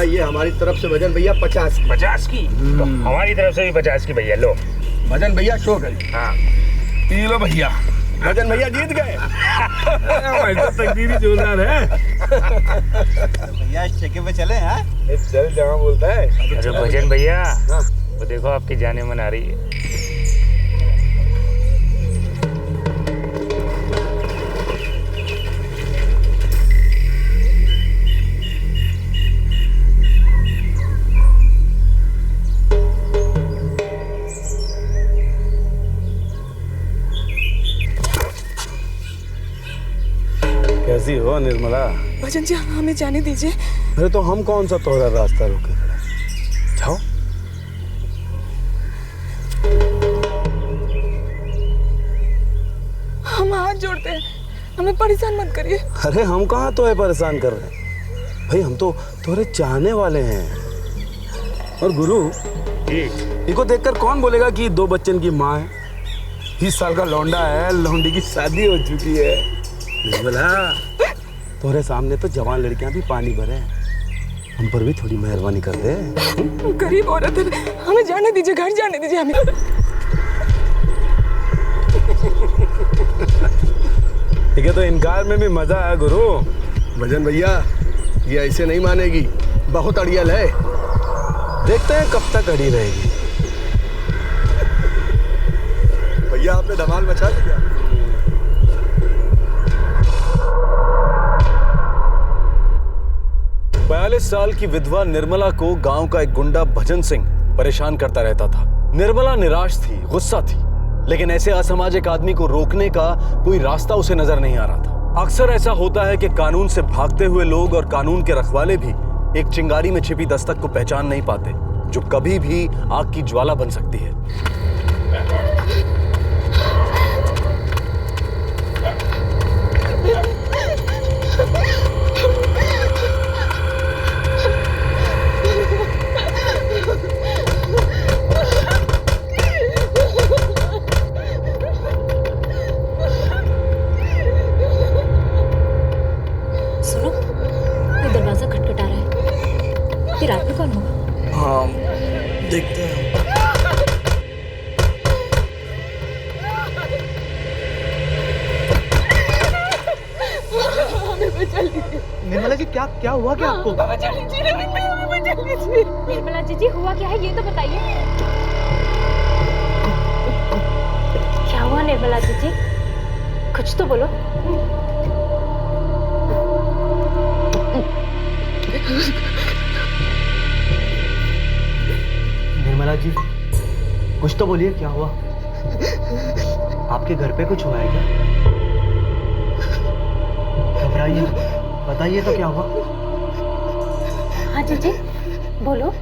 ये हमारी तरफ से भजन भैया 50 की। 50 की? तो हमारी तरफ से भी 50 की भैया। लो भजन भैया शो करिए। हाँ पी लो भैया। भजन भैया जीत गए। तकदीरी जोरदार है। भैया इस ठेके पे चले हैं? चल जहाँ बोलता है। अरे भजन भैया, वो देखो आपकी जाने मन आ रही है। कैसी हो निर्मला? भजन जी हमें जाने दीजिए। अरे तो हम कौन सा तोहरा रास्ता रोके खड़े? जाओ। हम हाथ जोड़ते हैं, हमें परेशान मत करिए। अरे हम कहाँ तो है परेशान कर रहे हैं भाई, हम तो तुम्हारे चाहने वाले हैं। और गुरु इनको देखकर कौन बोलेगा कि 2 बच्चन की माँ है? 20 साल का लौंडा है, लौंडी की शादी हो चुकी है। निर्मला, तुम्हारे सामने तो जवान लड़कियां भी पानी भरे हैं, हम पर भी थोड़ी मेहरबानी कर दे। गरीब औरत है, हमें जाने दीजिए, घर जाने दीजिए हमें। ठीक है, तो इनकार में भी मजा है गुरु। भजन भैया ये ऐसे नहीं मानेगी, बहुत अड़ियल है। देखते हैं कब तक अड़ी रहेगी। भैया आपने धमाल मचा दिया। 42 साल की विधवा निर्मला को गांव का एक गुंडा भजन सिंह परेशान करता रहता था। निर्मला निराश थी, गुस्सा थी, लेकिन ऐसे असामाजिक आदमी को रोकने का कोई रास्ता उसे नजर नहीं आ रहा था। अक्सर ऐसा होता है कि कानून से भागते हुए लोग और कानून के रखवाले भी एक चिंगारी में छिपी दस्तक को पहचान नहीं पाते, जो कभी भी आग की ज्वाला बन सकती है। रात में कौन होगा? हाँ देखते हैं। निर्मला जी क्या हुआ क्या आपको? निर्मला जी हुआ क्या है ये तो बताइए। क्या हुआ निर्मला जी? कुछ तो बोलो। निर्मला जी कुछ तो बोलिए, क्या हुआ? आपके घर पे कुछ हुआ है क्या? घबराइए, बताइए तो क्या हुआ? हाँ जी बोलो।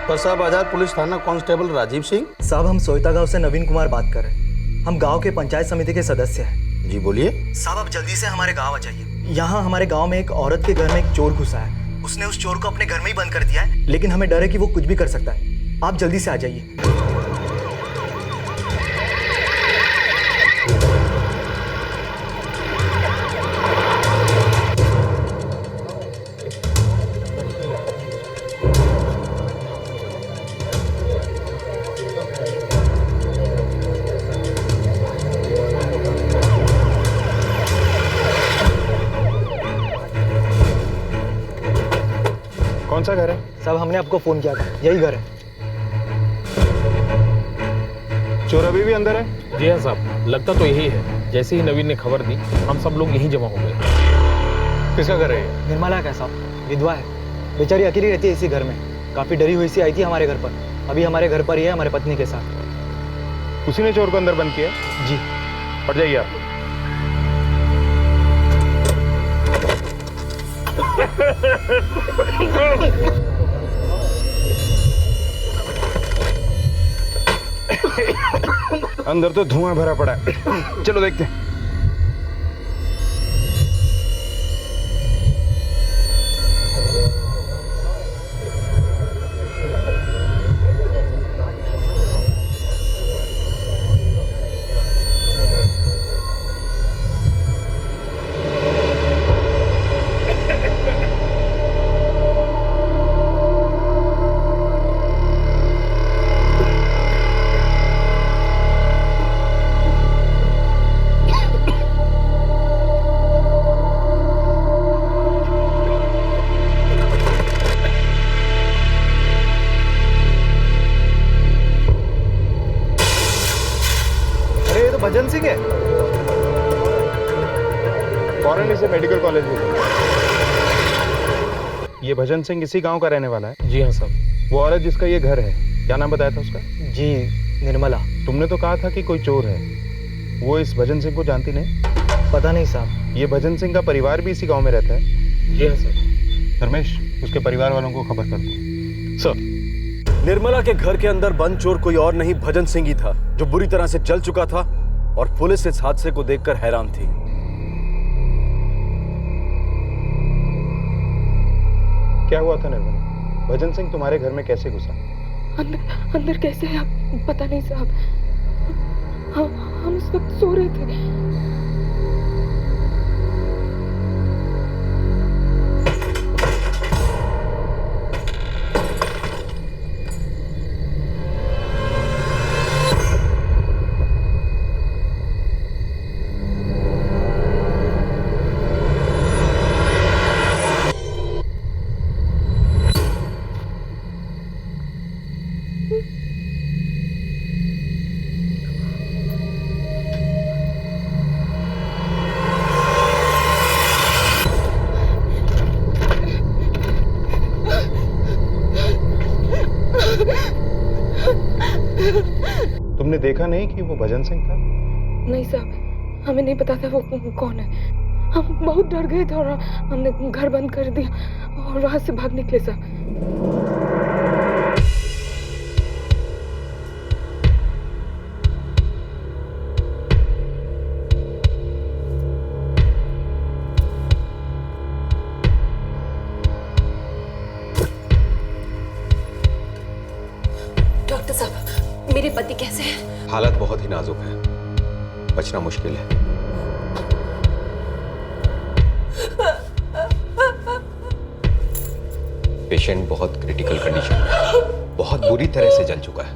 परसा बाजार पुलिस थाना कांस्टेबल राजीव सिंह। साहब हम सोयता गांव से नवीन कुमार बात कर रहे हैं। हम गांव के पंचायत समिति के सदस्य हैं। जी बोलिए। साहब आप जल्दी से हमारे गांव आ जाइए। यहाँ हमारे गांव में एक औरत के घर में एक चोर घुसा है। उसने उस चोर को अपने घर में ही बंद कर दिया है, लेकिन हमें डर है कि वो कुछ भी कर सकता है। आप जल्दी से आ जाइए। कौन सा घर है? साहब हमने आपको फोन किया था, यही घर है। चोर अभी भी अंदर है? जी हाँ साहब, लगता तो यही है। जैसे ही नवीन ने खबर दी, हम सब लोग यहीं जमा हो गए। किसका घर है ये? निर्मला का साहब, विधवा है, बेचारी अकेली रहती है इसी घर में। काफी डरी हुई सी आई थी हमारे घर पर। अभी हमारे घर पर ही है, हमारे पत्नी के साथ। उसी ने चोर को अंदर बंद किया? जी। हट जाइए आप। अंदर तो धुआं भरा पड़ा है, चलो देखते हैं। इसे मेडिकल कॉलेज भेजेंगे। ये भजन सिंह इसी गांव का रहने वाला है? जी हाँ साहब। वो औरत जिसका ये घर है, क्या नाम बताया था उसका? जी निर्मला। तुमने तो कहा था कि कोई चोर है, वो इस भजन सिंह को जानती नहीं? पता नहीं साहब। ये भजन सिंह का परिवार भी इसी गांव में रहता है? जी हाँ सर। धर्मेश, उसके परिवार वालों को खबर कर दो। सर, निर्मला के घर के अंदर बंद चोर कोई और नहीं भजन सिंह ही था, जो बुरी तरह से जल चुका था और पुलिस इस हादसे को देखकर हैरान थी। क्या हुआ था निर्मला? भजन सिंह तुम्हारे घर में कैसे घुसा? अंदर कैसे है आप पता नहीं साहब। हम उस वक्त सो रहे थे। तुमने देखा नहीं कि वो भजन सिंह था? नहीं साहब, हमें नहीं पता था वो कौन है। हम बहुत डर गए थे और हमने घर बंद कर दिया और वहां से भाग निकले साहब। डॉक्टर साहब, मेरे पति कैसे हैं? हालत बहुत ही नाजुक है, बचना मुश्किल है। पेशेंट बहुत क्रिटिकल कंडीशन में, बहुत बुरी तरह से जल चुका है।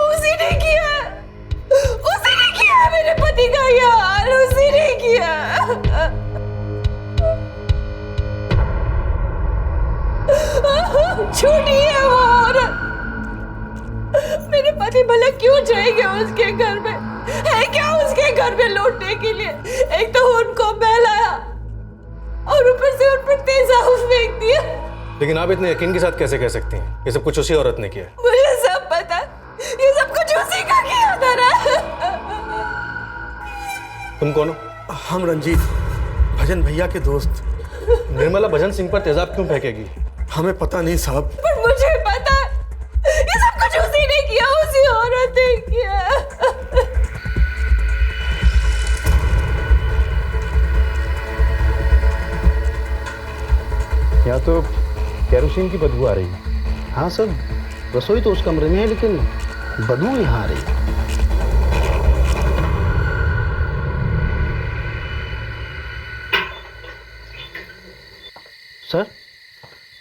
उसी ने किया है मेरे पति का ये हाल, उसी ने किया। झूठी है वो औरत। मेरे पति भला क्यों जाएंगे उसके घर में? है क्या उसके घर में लौटने के लिए? एक तो उनको बहलाया और ऊपर से उन पर तेजाब फेंक दिया। लेकिन आप इतने यकीन के साथ कैसे कह सकती हैं ये सब कुछ उसी औरत ने किया? मुझे सब पता, ये सब कुछ उसी का किया था ना। तुम कौन हो? हम रंजीत, भजन भैया के दोस्त। निर्मला भजन सिंह पर तेजाब क्यों फेंकेगी? हमें पता नहीं साहब। पर मुझे पता है, ये सब कुछ उसी ने किया, उसी औरत ने किया। यहाँ तो केरोसिन की बदबू आ रही है। हाँ सर, रसोई तो उस कमरे में है लेकिन बदबू यहाँ आ रही है।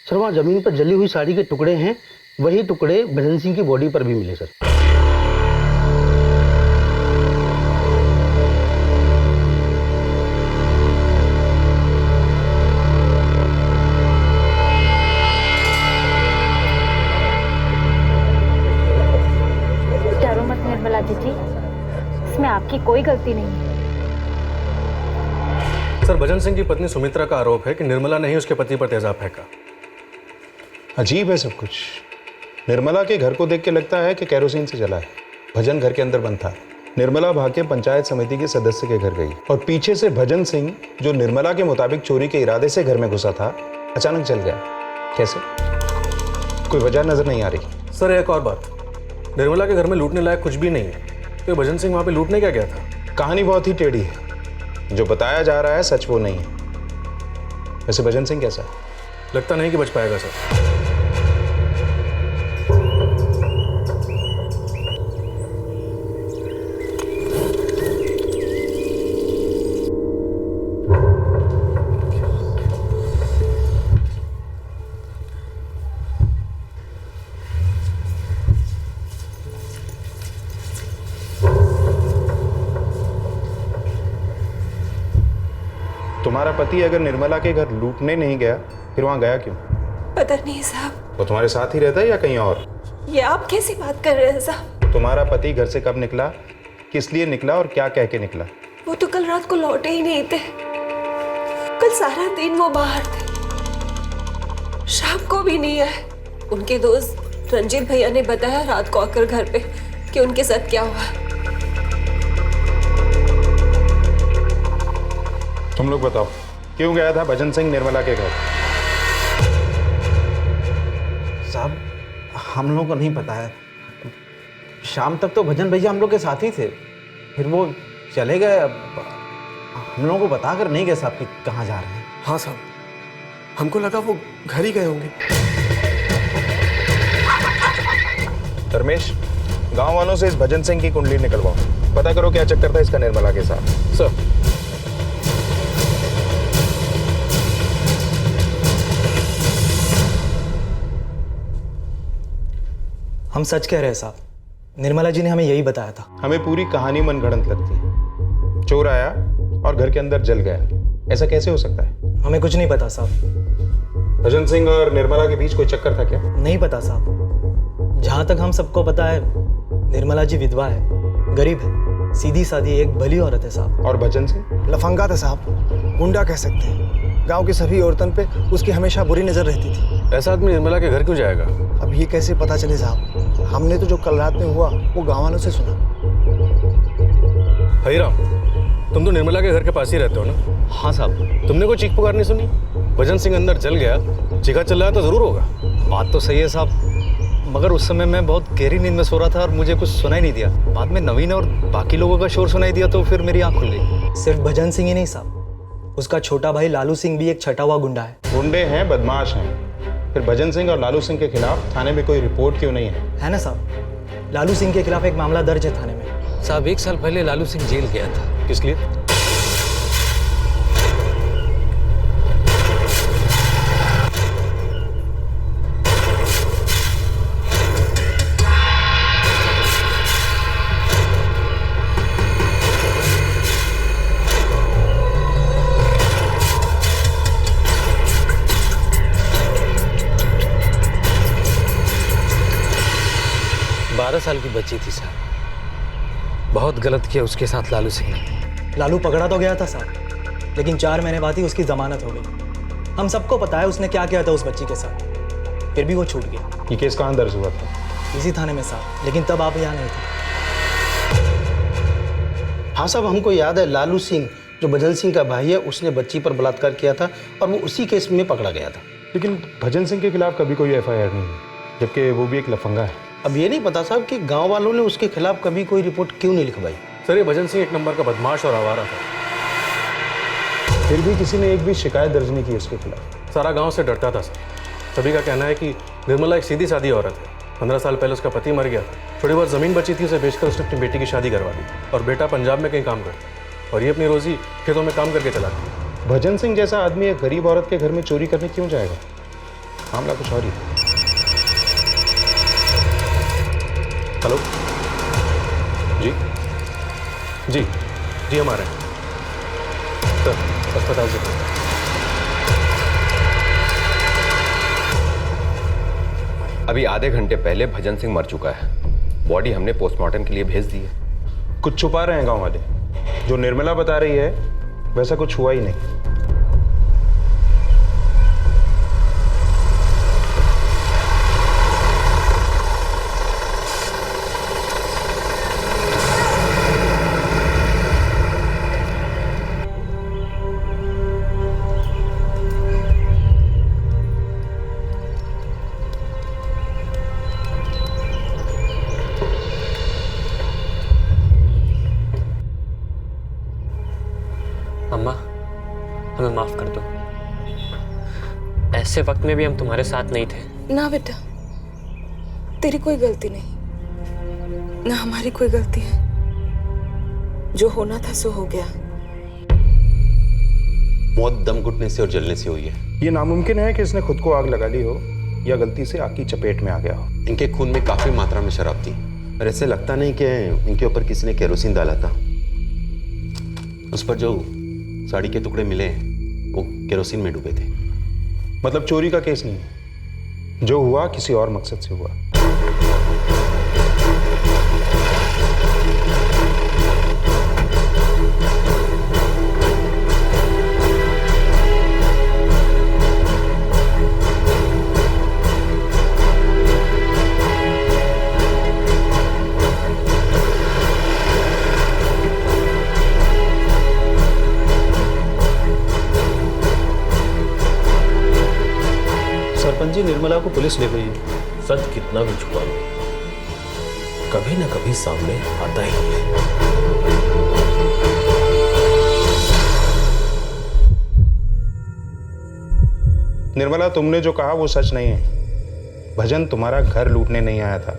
सर वहाँ जमीन पर जली हुई साड़ी के टुकड़े हैं, वही टुकड़े भजन सिंह की बॉडी पर भी मिले सर। डरो मत निर्मला दीदी, इसमें आपकी कोई गलती नहीं है। सर, भजन सिंह की पत्नी सुमित्रा का आरोप है कि निर्मला ने ही उसके पति पर तेजाब फेंका। अजीब है सब कुछ। निर्मला के घर को देख के लगता है कि केरोसिन से जला है। भजन घर के अंदर बंद था। निर्मला भाग के पंचायत समिति के सदस्य के घर गई और पीछे से भजन सिंह, जो निर्मला के मुताबिक चोरी के इरादे से घर में घुसा था, अचानक जल गया। कैसे? कोई वजह नजर नहीं आ रही। सर, एक और बात, निर्मला के घर में लूटने लायक कुछ भी नहीं है, तो भजन सिंह वहां पे लूटने क्या गया था? कहानी बहुत ही टेढ़ी है। जो बताया जा रहा है सच वो नहीं है। वैसे भजन सिंह कैसा है? लगता नहीं कि बच पाएगा सर। तुम्हारा पति अगर निर्मला के घर लूटने नहीं गया, फिर वहां गया क्यों? पता नहीं साहब। वो तुम्हारे साथ ही रहता है या कहीं और? ये आप कैसी बात कर रहे हैं साहब? तुम्हारा पति घर से कब निकला, किस लिए निकला और क्या कह के निकला? वो तो कल रात को लौटे ही नहीं थे। कल सारा दिन वो बाहर थे, शाम को भी नहीं आए। उनके दोस्त रंजीत भैया ने बताया रात को आकर घर पे कि उनके साथ क्या हुआ। तुम लोग बताओ, क्यों गया था भजन सिंह निर्मला के घर? साहब, हम लोगों को नहीं पता है। शाम तक तो भजन भैया हम लोग के साथ ही थे, फिर वो चले गए। अब हम लोगों को बता कर नहीं गए साहब कि कहाँ जा रहे हैं। हाँ साहब, हमको लगा वो घर ही गए होंगे। धर्मेश, गांव वालों से इस भजन सिंह की कुंडली निकलवाओ, पता करो क्या चक्कर था इसका निर्मला के साथ। सर। हम सच कह रहे हैं साहब, निर्मला जी ने हमें यही बताया था। हमें पूरी कहानी मनगढ़ंत लगती है। चोर आया और घर के अंदर जल गया, ऐसा कैसे हो सकता है? हमें कुछ नहीं पता साहब। भजन सिंह और निर्मला के बीच कोई चक्कर था क्या? नहीं पता साहब। जहां तक हम सबको पता है, निर्मला जी विधवा है, गरीब है, सीधी सादी एक भली औरत है साहब। और भजन सिंह? लफंगा था साहब, गुंडा कह सकते हैं। गांव की सभी औरतों पे उसकी हमेशा बुरी नजर रहती थी। ऐसा आदमी निर्मला के घर क्यों जाएगा? अब ये कैसे पता चले साहब? हमने तो जो कल रात में हुआ वो गाँव वालों से सुना। हरीराम, तुम तो निर्मला के घर के पास ही रहते हो ना? हाँ साहब। तुमने कोई चीख पुकार नहीं सुनी? भजन सिंह अंदर जल गया, चीखा चिल्लाया तो जरूर होगा। बात तो सही है साहब, मगर उस समय मैं बहुत गहरी नींद में सो रहा था और मुझे कुछ सुनाई नहीं दिया। बाद में नवीन और बाकी लोगों का शोर सुनाई दिया तो फिर मेरी आंख खुल गई। सिर्फ भजन सिंह ही नहीं साहब, उसका छोटा भाई लालू सिंह भी एक छटा हुआ गुंडा है। गुंडे हैं, बदमाश हैं। फिर भजन सिंह और लालू सिंह के खिलाफ थाने में कोई रिपोर्ट क्यों नहीं है? ना साहब, लालू सिंह के खिलाफ एक मामला दर्ज है थाने में। साहब, 1 साल पहले लालू सिंह जेल गया था। किस लिए? साल की बच्ची थी साहब, बहुत गलत किया उसके साथ लालू सिंह ने। लालू पकड़ा तो गया था साहब, लेकिन 4 महीने बाद ही उसकी जमानत हो गई। हम सबको पता है उसने क्या किया था उस बच्ची के साथ, फिर भी वो छूट गया। ये केस कहाँ दर्ज हुआ था? इसी थाने में साहब, लेकिन तब आप यहाँ नहीं थे। हाँ साहब, हमको याद है लालू सिंह जो भजन सिंह का भाई है, उसने बच्ची पर बलात्कार किया था और वो उसी केस में पकड़ा गया था। लेकिन भजन सिंह के खिलाफ कभी कोई FIR नहीं है, जबकि वो भी एक लफंगा है। अब ये नहीं पता साहब कि गांव वालों ने उसके खिलाफ कभी कोई रिपोर्ट क्यों नहीं लिखवाई। सर, ये भजन सिंह एक नंबर का बदमाश और आवारा था, फिर भी किसी ने एक भी शिकायत दर्ज नहीं की उसके खिलाफ। सारा गांव से डरता था सर। सभी का कहना है कि निर्मला एक सीधी सादी औरत है। 15 साल पहले उसका पति मर गया था, थोड़ी बहुत ज़मीन बची थी, उसे बेचकर उसने अपनी बेटी की शादी करवा दी और बेटा पंजाब में कहीं काम करता और ये अपनी रोजी खेतों में काम करके चलाती। भजन सिंह जैसा आदमी एक गरीब औरत के घर में चोरी करने क्यों जाएगा? मामला कुछ और ही है। हेलो जी जी जी, हम आ रहे हैं सर, अस्पताल से। अभी आधे घंटे पहले भजन सिंह मर चुका है, बॉडी हमने पोस्टमार्टम के लिए भेज दी है। कुछ छुपा रहे हैं गांव वाले। जो निर्मला बता रही है वैसा कुछ हुआ ही नहीं। अम्मा, हमें माफ कर दो। ऐसे वक्त में भी हम तुम्हारे साथ नहीं थे। ना बेटा, तेरी कोई गलती नहीं, ना हमारी कोई गलती है। जो होना था सो हो गया। मौत दम घुटने से और जलने से हुई है। ये नामुमकिन है कि इसने खुद को आग लगा ली हो या गलती से आग की चपेट में आ गया हो। इनके खून में काफी मात्रा में शराब थी और ऐसे लगता नहीं कि इनके ऊपर किसी ने केरोसिन डाला था। उस पर जो साड़ी के टुकड़े मिले वो केरोसिन में डूबे थे। मतलब चोरी का केस नहीं है, जो हुआ किसी और मकसद से हुआ। सरपंच जी, निर्मला को पुलिस ले गई है। सच कितना भी छुपा लो, कभी ना कभी सामने आता ही है। निर्मला, तुमने जो कहा वो सच नहीं है। भजन तुम्हारा घर लूटने नहीं आया था,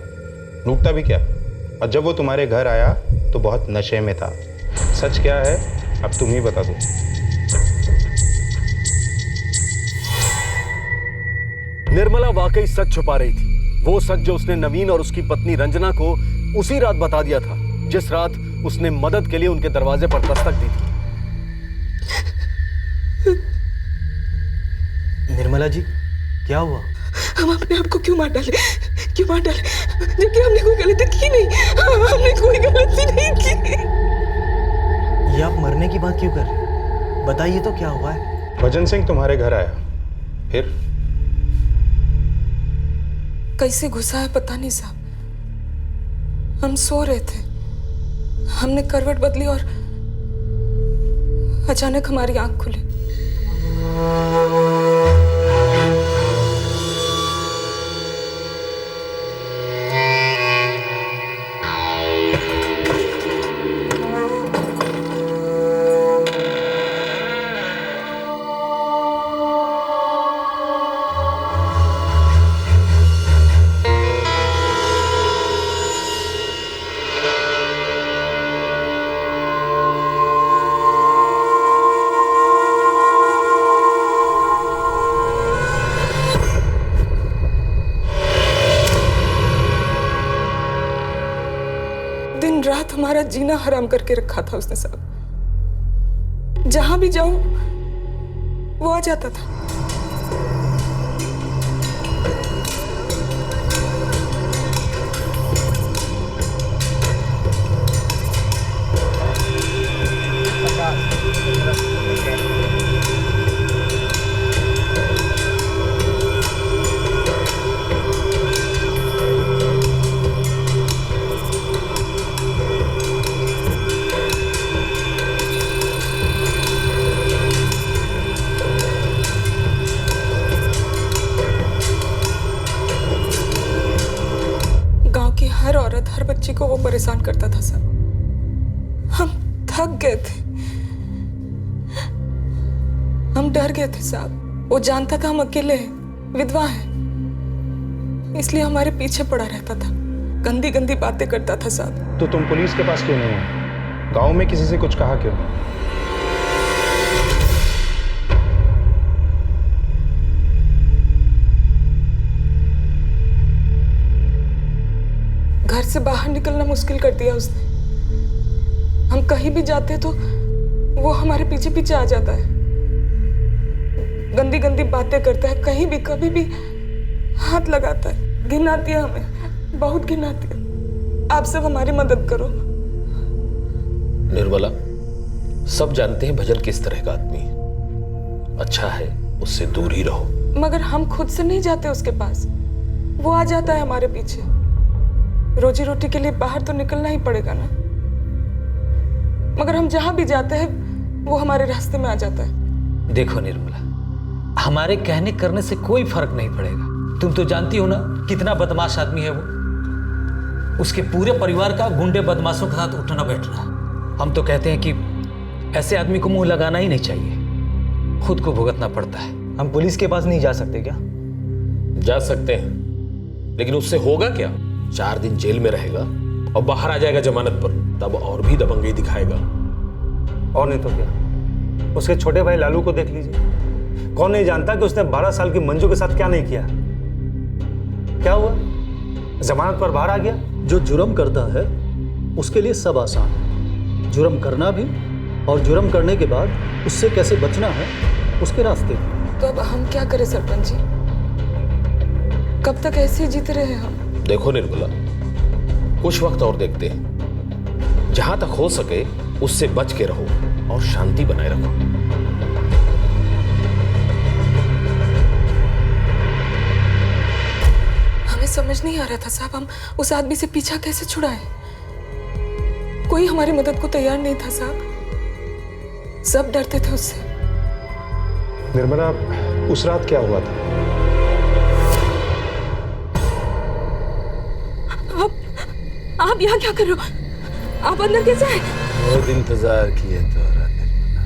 लूटता भी क्या। और जब वो तुम्हारे घर आया तो बहुत नशे में था। सच क्या है अब तुम ही बता दो। निर्मला वाकई सच छुपा रही थी, वो सच जो उसने नवीन और उसकी पत्नी रंजना को उसी रात बता दिया था, जिस रात उसने मदद के लिए उनके दरवाजे पर दस्तक दी थी। निर्मला जी, क्या हुआ? हम अपने आप को क्यों मार डाले, क्यों मार डाले, जबकि हमने कोई गलती की नहीं, हमने कोई गलती नहीं की। ये आप मरने की बात क्यों कर रहे हैं? बताइए तो क्या हुआ है? भजन सिंह तुम्हारे घर आया, फिर कैसे घुसा है पता नहीं साहब। हम सो रहे थे, हमने करवट बदली और अचानक हमारी आंख खुली। दिन रात हमारा जीना हराम करके रखा था उसने साहब। जहां भी जाऊं वो आ जाता था। हर औरत, हर बच्ची को वो परेशान करता था सर। हम थक गए थे, हम डर गए थे साहब। वो जानता था हम अकेले हैं, विधवा हैं, इसलिए हमारे पीछे पड़ा रहता था, गंदी गंदी बातें करता था साहब। तो तुम पुलिस के पास क्यों नहीं हो? गांव में किसी से कुछ कहा क्यों? घर से बाहर निकलना मुश्किल कर दिया उसने। हम कहीं भी जाते तो वो हमारे पीछे पीछे आ जाता है, गंदी गंदी बातें करता है, कहीं भी कभी भी हाथ लगाता है। घिन आती है हमें, बहुत घिन आती है। आप सब हमारी मदद करो। निर्मला, सब जानते हैं भजन किस तरह का आदमी है। अच्छा है उससे दूर ही रहो। मगर हम खुद से नहीं जाते उसके पास, वो आ जाता है हमारे पीछे। रोजी रोटी के लिए बाहर तो निकलना ही पड़ेगा ना, मगर हम जहां भी जाते हैं वो हमारे रास्ते में आ जाता है। देखो निर्मला, हमारे कहने करने से कोई फर्क नहीं पड़ेगा। तुम तो जानती हो ना कितना बदमाश आदमी है वो। उसके पूरे परिवार का गुंडे बदमाशों के साथ उठना बैठना। हम तो कहते हैं कि ऐसे आदमी को मुंह लगाना ही नहीं चाहिए, खुद को भुगतना पड़ता है। हम पुलिस के पास नहीं जा सकते क्या? जा सकते हैं, लेकिन उससे होगा क्या? 4 दिन जेल में रहेगा और बाहर आ जाएगा जमानत पर, तब और भी दबंगई दिखाएगा। और नहीं तो क्या, उसके छोटे भाई लालू को देख लीजिए। कौन नहीं जानता कि उसने 12 साल की मंजू के साथ क्या नहीं किया। क्या हुआ? जमानत पर बाहर आ गया। जो जुर्म करता है उसके लिए सब आसान है, जुर्म करना भी और जुर्म करने के बाद उससे कैसे बचना है उसके रास्ते। तो अब हम क्या करें सरपंच जी? कब तक ऐसे ही जीते रहे हम? देखो निर्मला, कुछ वक्त और देखते हैं। जहां तक हो सके उससे बच के रहो और शांति बनाए रखो। हमें समझ नहीं आ रहा था साहब, हम उस आदमी से पीछा कैसे छुड़ाएं? कोई हमारी मदद को तैयार नहीं था साहब, सब डरते थे उससे। निर्मला, उस रात क्या हुआ था? आप यहाँ क्या कर रहे हो? आप अंदर कैसे आए? बहुत इंतजार किए तोरा निर्मला,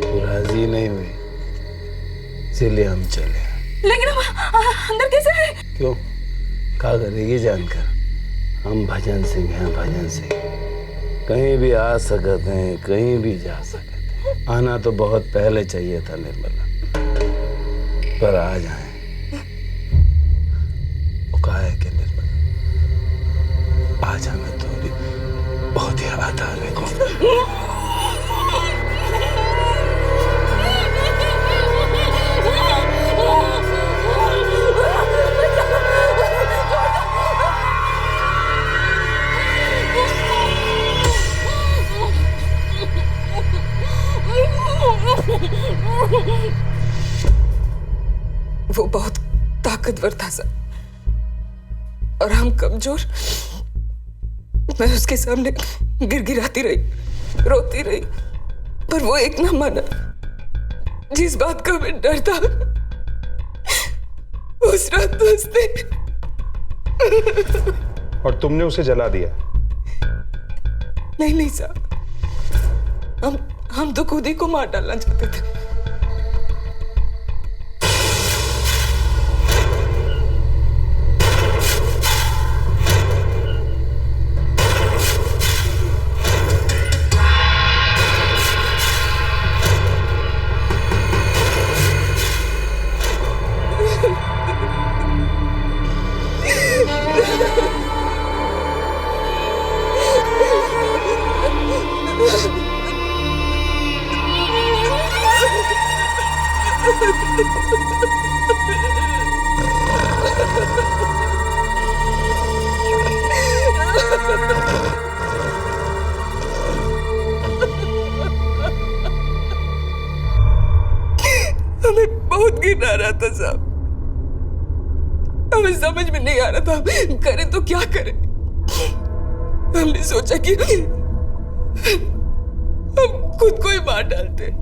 तू राजी नहीं हुई, इसलिए हम चले। लेकिन हम अंदर कैसे आए? क्यों, क्या करेगी जानकर? हम भजन सिंह हैं, भजन सिंह। कहीं भी आ सकते हैं, कहीं भी जा सकते हैं। आना तो बहुत पहले चाहिए था निर्मला, पर आ जाए। वो कहा है कि निर्मला, आज हमें थोड़ी बहुत याद आ रही है। वो बहुत ताकतवर था सर, और हम कमजोर। मैं उसके सामने गिड़गिड़ाती रही, रोती रही, पर वो एक ना माना। जिस बात का मैं डर था, उस रात तो उसने और तुमने उसे जला दिया? नहीं नहीं साहब, हम तो खुद ही को मार डालना चाहते थे। हमें बहुत घिन आ रहा था साहब, हमें समझ में नहीं आ रहा था करें तो क्या करें। हमने सोचा कि हम खुद को ही मार डालते।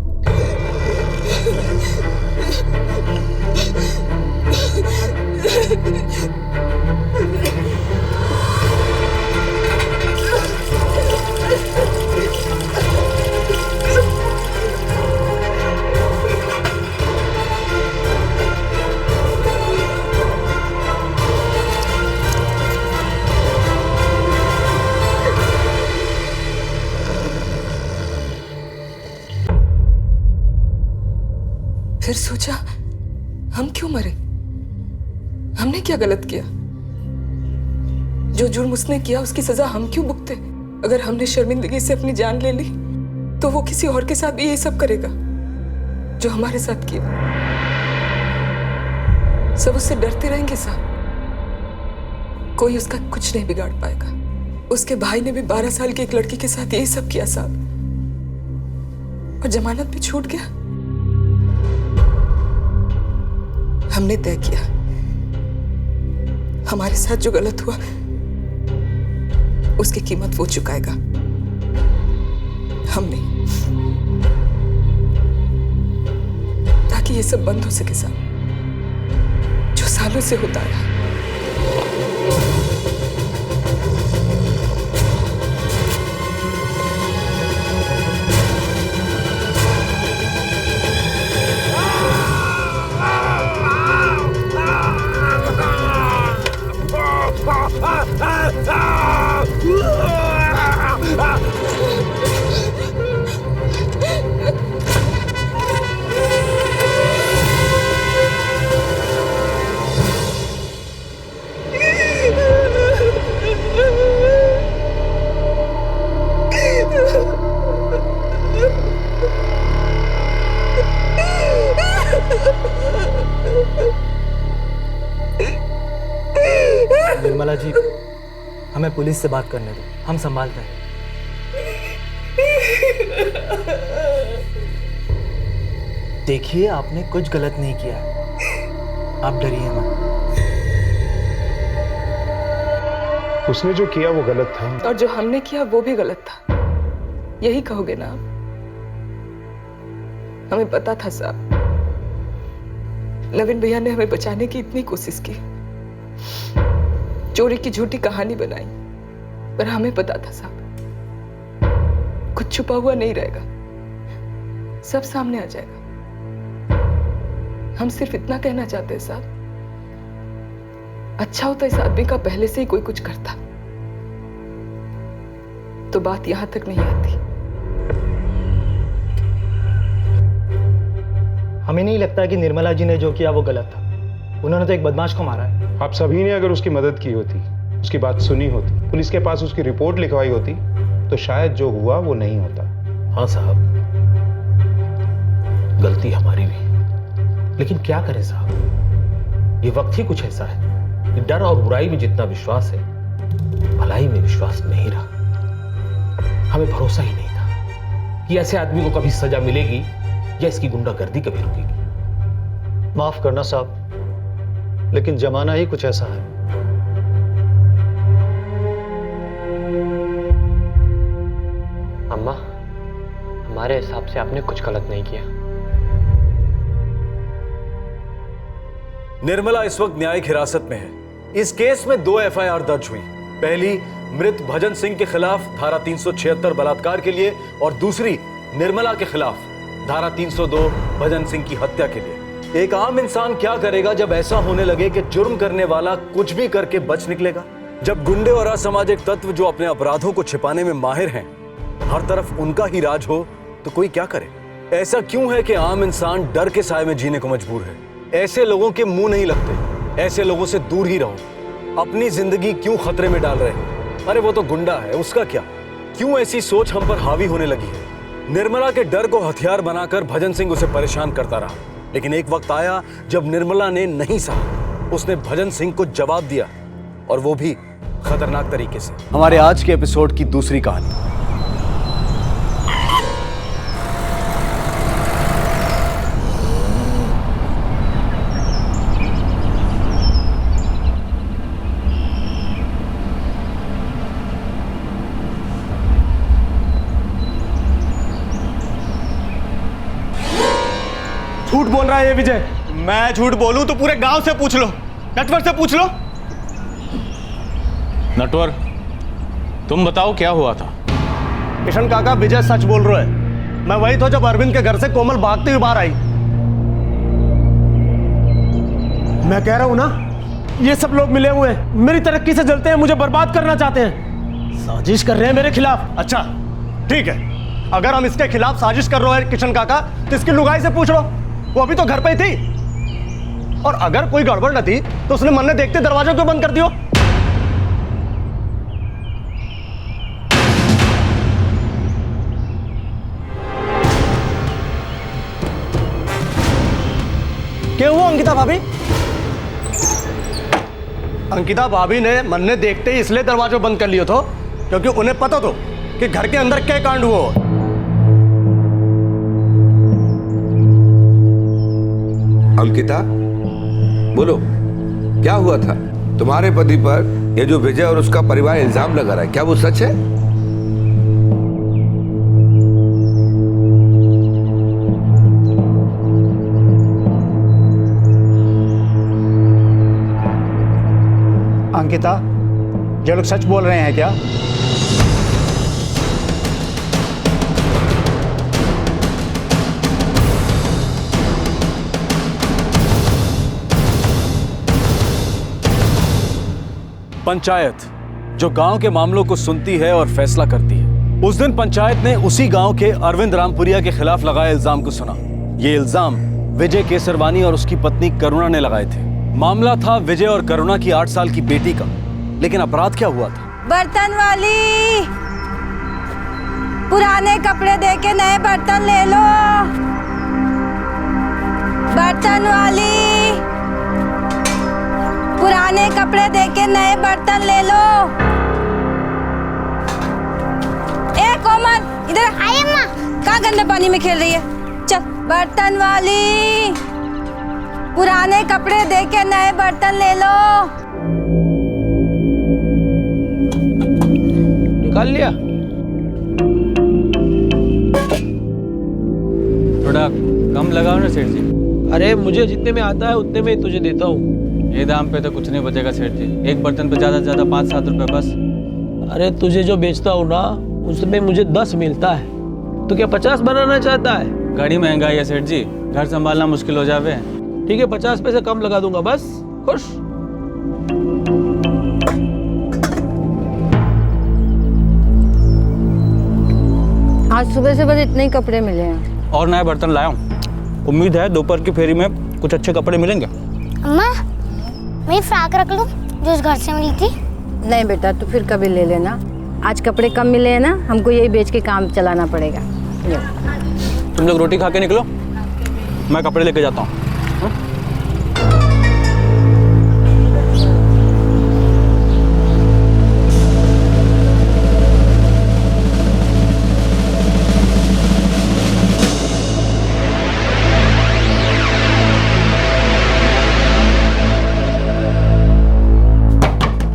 फिर सोचा हम क्यों मरे, हमने क्या गलत किया? जो जुर्म उसने किया उसकी सजा हम क्यों भुगते? अगर हमने शर्मिंदगी से अपनी जान ले ली तो वो किसी और के साथ भी यही सब करेगा जो हमारे साथ किया। सब उससे डरते रहेंगे साहब, कोई उसका कुछ नहीं बिगाड़ पाएगा। उसके भाई ने भी 12 साल की एक लड़की के साथ यही सब किया साहब, और जमानत भी छूट गया। हमने तय किया हमारे साथ जो गलत हुआ उसकी कीमत वो चुकाएगा, हम नहीं, ताकि ये सब बंद हो सके साहब, जो सालों से होता रहा। निर्मला जी, हमें पुलिस से बात करने दो, हम संभालते हैं। देखिए, आपने कुछ गलत नहीं किया, आप डरिए मत। उसने जो किया वो गलत था, और जो हमने किया वो भी गलत था, यही कहोगे ना आप? हमें पता था साहब, नवीन भैया ने हमें बचाने की इतनी कोशिश की, चोरी की झूठी कहानी बनाई, पर हमें पता था साहब कुछ छुपा हुआ नहीं रहेगा, सब सामने आ जाएगा। हम सिर्फ इतना कहना चाहते हैं साहब, अच्छा होता इस आदमी का पहले से ही कोई कुछ करता तो बात यहां तक नहीं आती। हमें नहीं लगता कि निर्मला जी ने जो किया वो गलत था। उन्होंने तो एक बदमाश को मारा है। आप सभी ने अगर उसकी मदद की होती, उसकी बात सुनी होती, पुलिस के पास उसकी रिपोर्ट लिखवाई होती, तो शायद जो हुआ वो नहीं होता। हाँ साहब, गलती हमारी भी, लेकिन क्या करें साहब, ये वक्त ही कुछ ऐसा है कि डर और बुराई में जितना विश्वास है, भलाई में विश्वास नहीं रहा। हमें भरोसा ही नहीं था कि ऐसे आदमी को कभी सजा मिलेगी या इसकी गुंडागर्दी कभी रुकेगी। माफ करना साहब, लेकिन जमाना ही कुछ ऐसा है। अम्मा, हमारे हिसाब से आपने कुछ गलत नहीं किया। निर्मला इस वक्त न्यायिक हिरासत में है। इस केस में 2 एफआईआर दर्ज हुई। पहली मृत भजन सिंह के खिलाफ धारा 376 बलात्कार के लिए और दूसरी निर्मला के खिलाफ धारा 302 भजन सिंह की हत्या के लिए। एक आम इंसान क्या करेगा जब ऐसा होने लगे कि जुर्म करने वाला कुछ भी करके बच निकलेगा? जब गुंडे और असामाजिक तत्व जो अपने अपराधों को छिपाने में माहिर हैं, हर तरफ उनका ही राज हो, तो कोई क्या करे? ऐसा क्यों है कि आम इंसान डर के साए में जीने को मजबूर है? ऐसे लोगों के मुंह नहीं लगते, ऐसे लोगों से दूर ही रहो। अपनी जिंदगी क्यों खतरे में डाल रहे हैं? अरे वो तो गुंडा है, उसका क्या? क्यों ऐसी सोच हम पर हावी होने लगी है? निर्मला के डर को हथियार बनाकर भजन सिंह उसे परेशान करता रहा, लेकिन एक वक्त आया जब निर्मला ने नहीं सहा। उसने भजन सिंह को जवाब दिया, और वो भी खतरनाक तरीके से। हमारे आज के एपिसोड की दूसरी कहानी। झूठ बोल रहा है ये विजय। मैं झूठ बोलूं तो पूरे गांव से पूछ लो, नटवर से पूछ लो। नटवर, तुम बताओ क्या हुआ था? किशन काका, विजय सच बोल रहा है। मैं वही था जब अरविंद के घर से कोमल भागती हुई बाहर आई। मैं कह रहा हूं ना, ये सब लोग मिले हुए हैं, मेरी तरक्की से जलते हैं, मुझे बर्बाद करना चाहते हैं, साजिश कर रहे हैं मेरे खिलाफ। अच्छा ठीक है, अगर हम इसके खिलाफ साजिश कर रहे हैं किशन काका, तो इसकी लुगाई से पूछ लो, वो अभी तो घर पे ही थी। और अगर कोई गड़बड़ न थी तो उसने मरने देखते दरवाजा क्यों बंद कर दियो? क्यों वो अंकिता भाभी? अंकिता भाभी ने मरने देखते ही इसलिए दरवाजा बंद कर लिया था क्योंकि उन्हें पता तो कि घर के अंदर क्या कांड हुआ। अंकिता, बोलो क्या हुआ था? तुम्हारे पति पर ये जो विजय और उसका परिवार इल्जाम लगा रहा है, क्या वो सच है? अंकिता, ये लोग सच बोल रहे हैं क्या? पंचायत जो गांव के मामलों को सुनती है और फैसला करती है। उस दिन पंचायत ने उसी गांव के अरविंद रामपुरिया के खिलाफ लगाए इल्जाम को सुना। ये इल्जाम विजय केसरवानी और उसकी पत्नी करुणा ने लगाए थे। मामला था विजय और करुणा की 8 साल की बेटी का। लेकिन अपराध क्या हुआ था? बर्तन वाली, पुराने कपड़े दे के नए बर्तन ले लो। बर्तन वाली, पुराने कपड़े दे के नए बर्तन ले लो। ए कोमल, इधर आइए माँ। कहाँ गंदे पानी में खेल रही है? चल। बर्तन वाली, पुराने कपड़े दे के नए बर्तन ले लो। निकाल लिया? थोड़ा कम लगाओ ना सेठ जी। अरे मुझे जितने में आता है उतने में तुझे देता हूँ। ये दाम पे तो कुछ नहीं बचेगा सेठ जी। एक बर्तन पे ज़्यादा से ज़्यादा 5-7 रुपए बस। अरे तुझे जो बेचता हूँ ना उसमें मुझे 10 मिलता है, तो क्या 50 बनाना चाहता है? गाड़ी महंगाई है सेठ जी, घर संभालना मुश्किल हो जावे। ठीक है 50 पैसे कम लगा दूंगा, बस खुश। आज सुबह से बस इतने ही कपड़े मिले हैं। और नए बर्तन लाया हूँ, उम्मीद है दोपहर की फेरी में कुछ अच्छे कपड़े मिलेंगे। अम्मा, मैं फ्रॉक रख लूं जो उस घर से मिली थी? नहीं बेटा, तो फिर कभी ले लेना। आज कपड़े कम मिले हैं ना, हमको यही बेच के काम चलाना पड़ेगा। तुम लोग रोटी खा के निकलो, मैं कपड़े लेके जाता हूँ।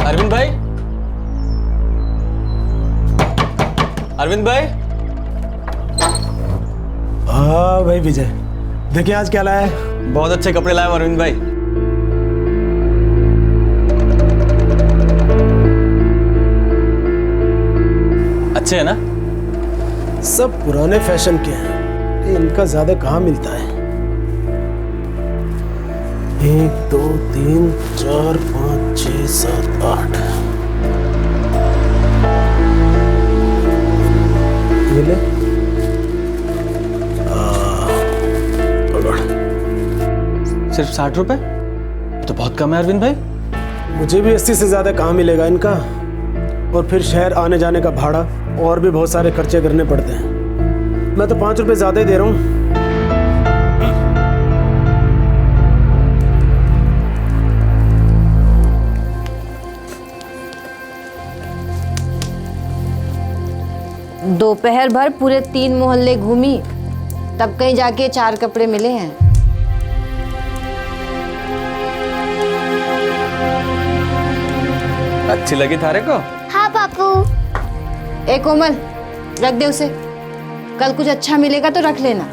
अरविंद भाई, अरविंद भाई। हाँ भाई विजय, देखिए आज क्या लाया है। बहुत अच्छे कपड़े लाए अरविंद भाई। अच्छे है ना? सब पुराने फैशन के हैं, इनका ज्यादा कहाँ मिलता है। 1 2 3 4 5 6 7 8 ये ले। सिर्फ 60 रुपए? तो बहुत कम है अरविंद भाई। मुझे भी 80 से ज्यादा कहाँ मिलेगा इनका, और फिर शहर आने जाने का भाड़ा और भी बहुत सारे खर्चे करने पड़ते हैं। मैं तो 5 रुपए ज्यादा ही दे रहा हूँ। दोपहर भर पूरे 3 मोहल्ले घूमी, तब कहीं जाके 4 कपड़े मिले हैं। अच्छी लगी थारे को? हाँ बापू। ए कोमल, रख दे उसे, कल कुछ अच्छा मिलेगा तो रख लेना।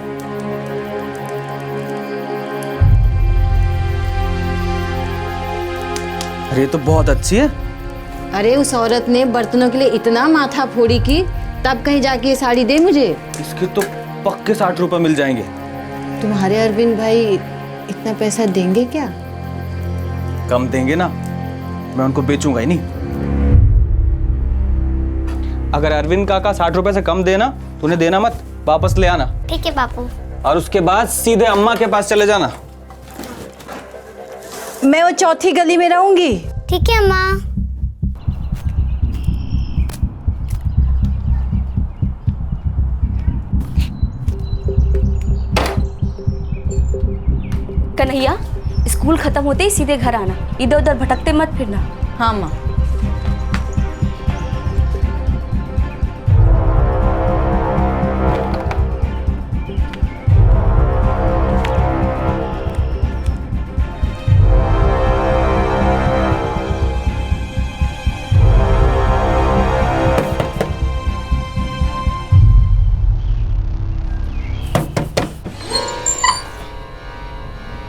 अरे ये तो बहुत अच्छी है। अरे उस औरत ने बर्तनों के लिए इतना माथा फोड़ी की, तब कहीं जाके ये साड़ी दे मुझे। इसके तो पक्के 60 रुपए मिल जाएंगे। तुम्हारे अरविंद भाई इतना पैसा देंगे क्या? कम देंगे ना, मैं उनको बेचूंगा ही नहीं। अगर अरविंद काका 60 रुपए से कम देना तो उन्हें देना मत, वापस ले आना। ठीक है बापू। और उसके बाद सीधे अम्मा के पास चले जाना। मैं वो चौथी गली में रहूंगी। ठीक है अम्मा। कन्हैया, स्कूल खत्म होते ही सीधे घर आना, इधर उधर भटकते मत फिरना। हाँ माँ।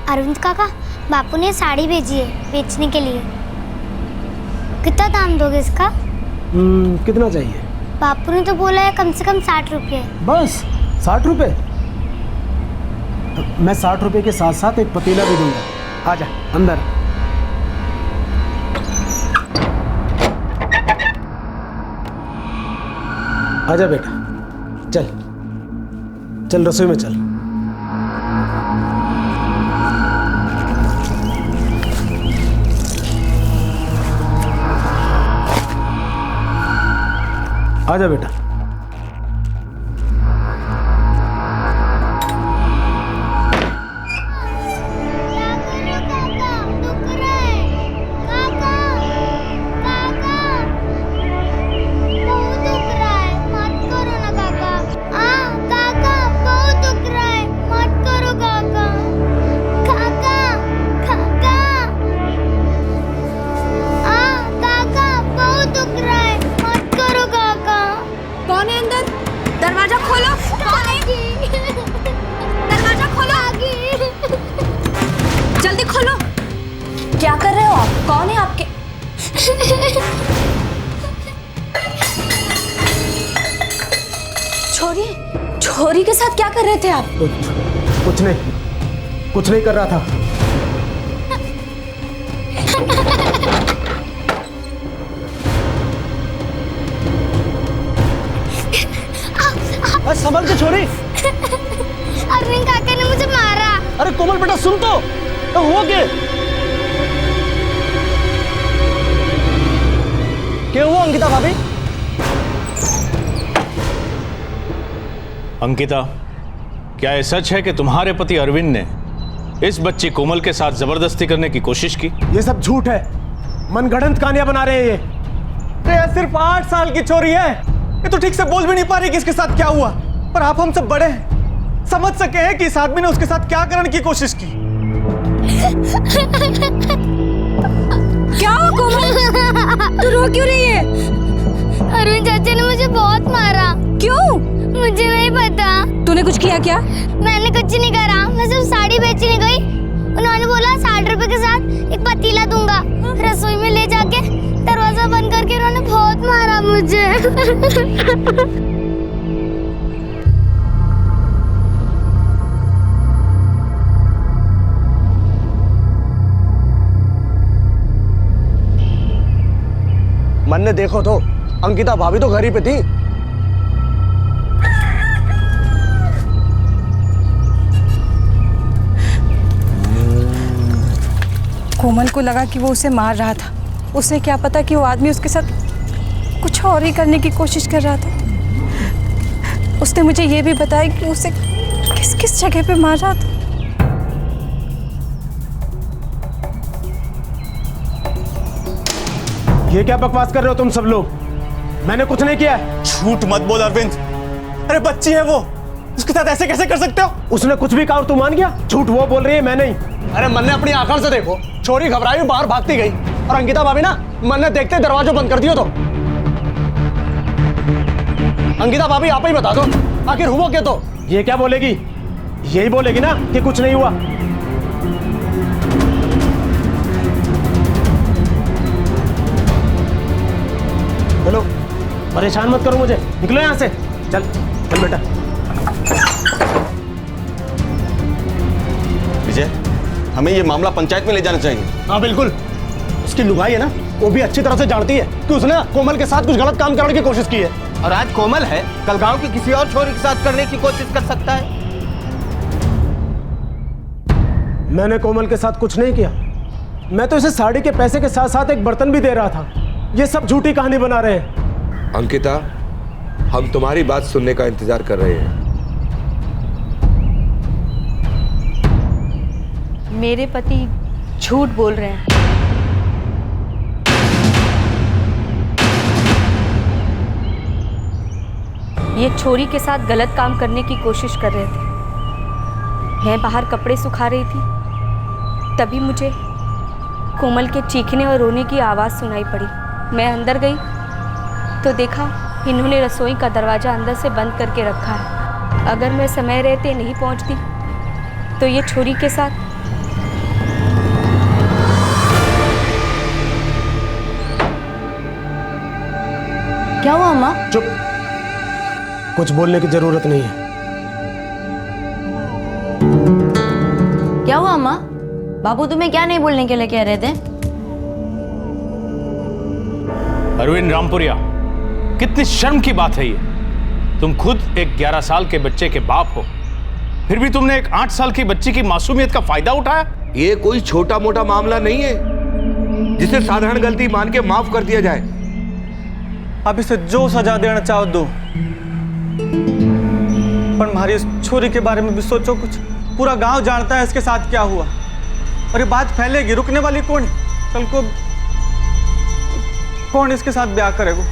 अरविंद काका, बापू ने साड़ी भेजी है बेचने के लिए। कितना दाम दोगे इसका? कितना चाहिए? बापू ने तो बोला है कम से कम 60 रुपये। बस 60 रुपए? मैं 60 रुपए के साथ साथ एक पतीला भी दूंगा। आजा अंदर। आजा बेटा, चल चल रसोई में चल। आजा बेटा। दरवाजा खोलो। दरवाजा खोलो, जल्दी खोलो। क्या कर कौन है आपके? छोरी के साथ क्या कर रहे थे आप? कुछ नहीं कर रहा था। संभल के छोरी। अरविंद काका ने मुझे मारा। अरे कोमल बेटा सुन तो हुआ क्या हुआ अंकिता भाभी? अंकिता, क्या ये सच है कि तुम्हारे पति अरविंद ने इस बच्ची कोमल के साथ जबरदस्ती करने की कोशिश की? ये सब झूठ है, मनगढ़ंत कहानियां बना रहे हैं ये सिर्फ 8 साल की छोरी है। ये तो ठीक से बोल भी नहीं पा रही कि इसके साथ क्या हुआ। पर आप हम सब बड़े हैं, समझ सके हैं कि इस आदमी ने उसके साथ क्या करने की कोशिश की। क्या हुआ कोमल? तू रो क्यों रही है? अरविंद चाचा ने मुझे बहुत मारा। क्यों? मुझे नहीं पता। तूने कुछ किया क्या? मैंने कुछ नहीं करा, मैं सिर्फ साड़ी बेचने गई। उन्होंने बोला 60 रुपए के साथ एक पतीला दूंगा। रसोई में ले जाके दरवाजा बंद करके उन्होंने बहुत मारा मुझे। मन ने देखो तो अंकिता भाभी तो घर ही पे थी। कोमल को लगा कि वो उसे मार रहा था। उसे क्या पता कि वो आदमी उसके साथ कुछ और ही करने की कोशिश कर रहा था। उसने मुझे ये भी बताया कि उसे किस किस जगह पे मार रहा था। ये क्या बकवास कर रहे हो तुम सब लोग? मैंने कुछ नहीं किया। झूठ मत बोल अरविंद। अरे बच्ची है वो, उसके साथ ऐसे कैसे कर सकते हो? उसने कुछ भी कहा और तू मान गया? झूठ वो बोल रही है, मैं नहीं। अरे मन ने अपनी आंखों से देखो, छोरी घबराई बाहर भागती गई और अंकिता भाभी ना मन ने देखते दरवाजा बंद कर दियो। तो अंकिता भाभी आप ही बता दो आखिर हुआ क्या? तो ये क्या बोलेगी? यही बोलेगी ना कि कुछ नहीं हुआ। चलो परेशान मत करो मुझे, निकलो यहां से। चल चल बेटा। विजय, हमें ये मामला पंचायत में ले जाना चाहिए। हाँ बिल्कुल। उसकी लुगाई है ना, वो भी अच्छी तरह से जानती है कि उसने कोमल के साथ कुछ गलत काम करने की कोशिश की है। और आज कोमल है, कल गांव की किसी और छोरी के साथ करने की कोशिश कर सकता है। मैंने कोमल के साथ कुछ नहीं किया। मैं तो इसे साड़ी के पैसे के साथ साथ एक बर्तन भी दे रहा था। ये सब झूठी कहानी बना रहे हैं। अंकिता, हम तुम्हारी बात सुनने का इंतजार कर रहे हैं। मेरे पति झूठ बोल रहे हैं। ये छोरी के साथ गलत काम करने की कोशिश कर रहे थे। मैं बाहर कपड़े सुखा रही थी, तभी मुझे कोमल के चीखने और रोने की आवाज़ सुनाई पड़ी। मैं अंदर गई तो देखा इन्होंने रसोई का दरवाज़ा अंदर से बंद करके रखा है। अगर मैं समय रहते नहीं पहुंचती तो ये छोरी के साथ क्या हुआ अम्मा? चुप, कुछ बोलने की जरूरत नहीं है। क्या हुआ अम्मा? बाबू तुम्हें क्या नहीं बोलने के लिए कह रहे थे? अरविंद रामपुरिया, कितनी शर्म की बात है ये। तुम खुद एक 11 साल के बच्चे के बाप हो, फिर भी तुमने एक 8 साल की बच्ची की मासूमियत का फायदा उठाया। ये कोई छोटा मोटा मामला नहीं है जिसे साधारण गलती मान के माफ कर दिया जाए। आप इसे जो सजा देना चाहो दो, पर हमारी इस छोरी के बारे में भी सोचो कुछ। पूरा गांव जानता है इसके साथ क्या हुआ और ये बात फैलेगी, रुकने वाली कौन? कल को कौन इसके साथ ब्याह करेगा?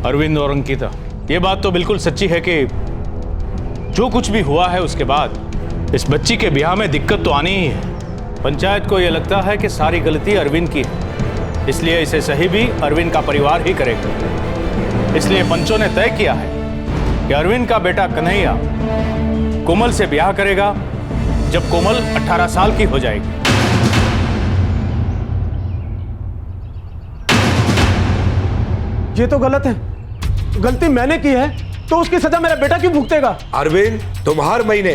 अरविंद और अंकिता, ये बात तो बिल्कुल सच्ची है कि जो कुछ भी हुआ है उसके बाद इस बच्ची के ब्याह में दिक्कत तो आनी ही है। पंचायत को यह लगता है कि सारी गलती अरविंद की है, इसलिए इसे सही भी अरविंद का परिवार ही करेगा। इसलिए पंचों ने तय किया है कि अरविंद का बेटा कन्हैया कोमल से ब्याह करेगा जब कोमल 18 साल की हो जाएगी। ये तो गलत है। गलती मैंने की है तो उसकी सजा मेरा बेटा क्यों भुगतेगा? अरविंद, तुम हर महीने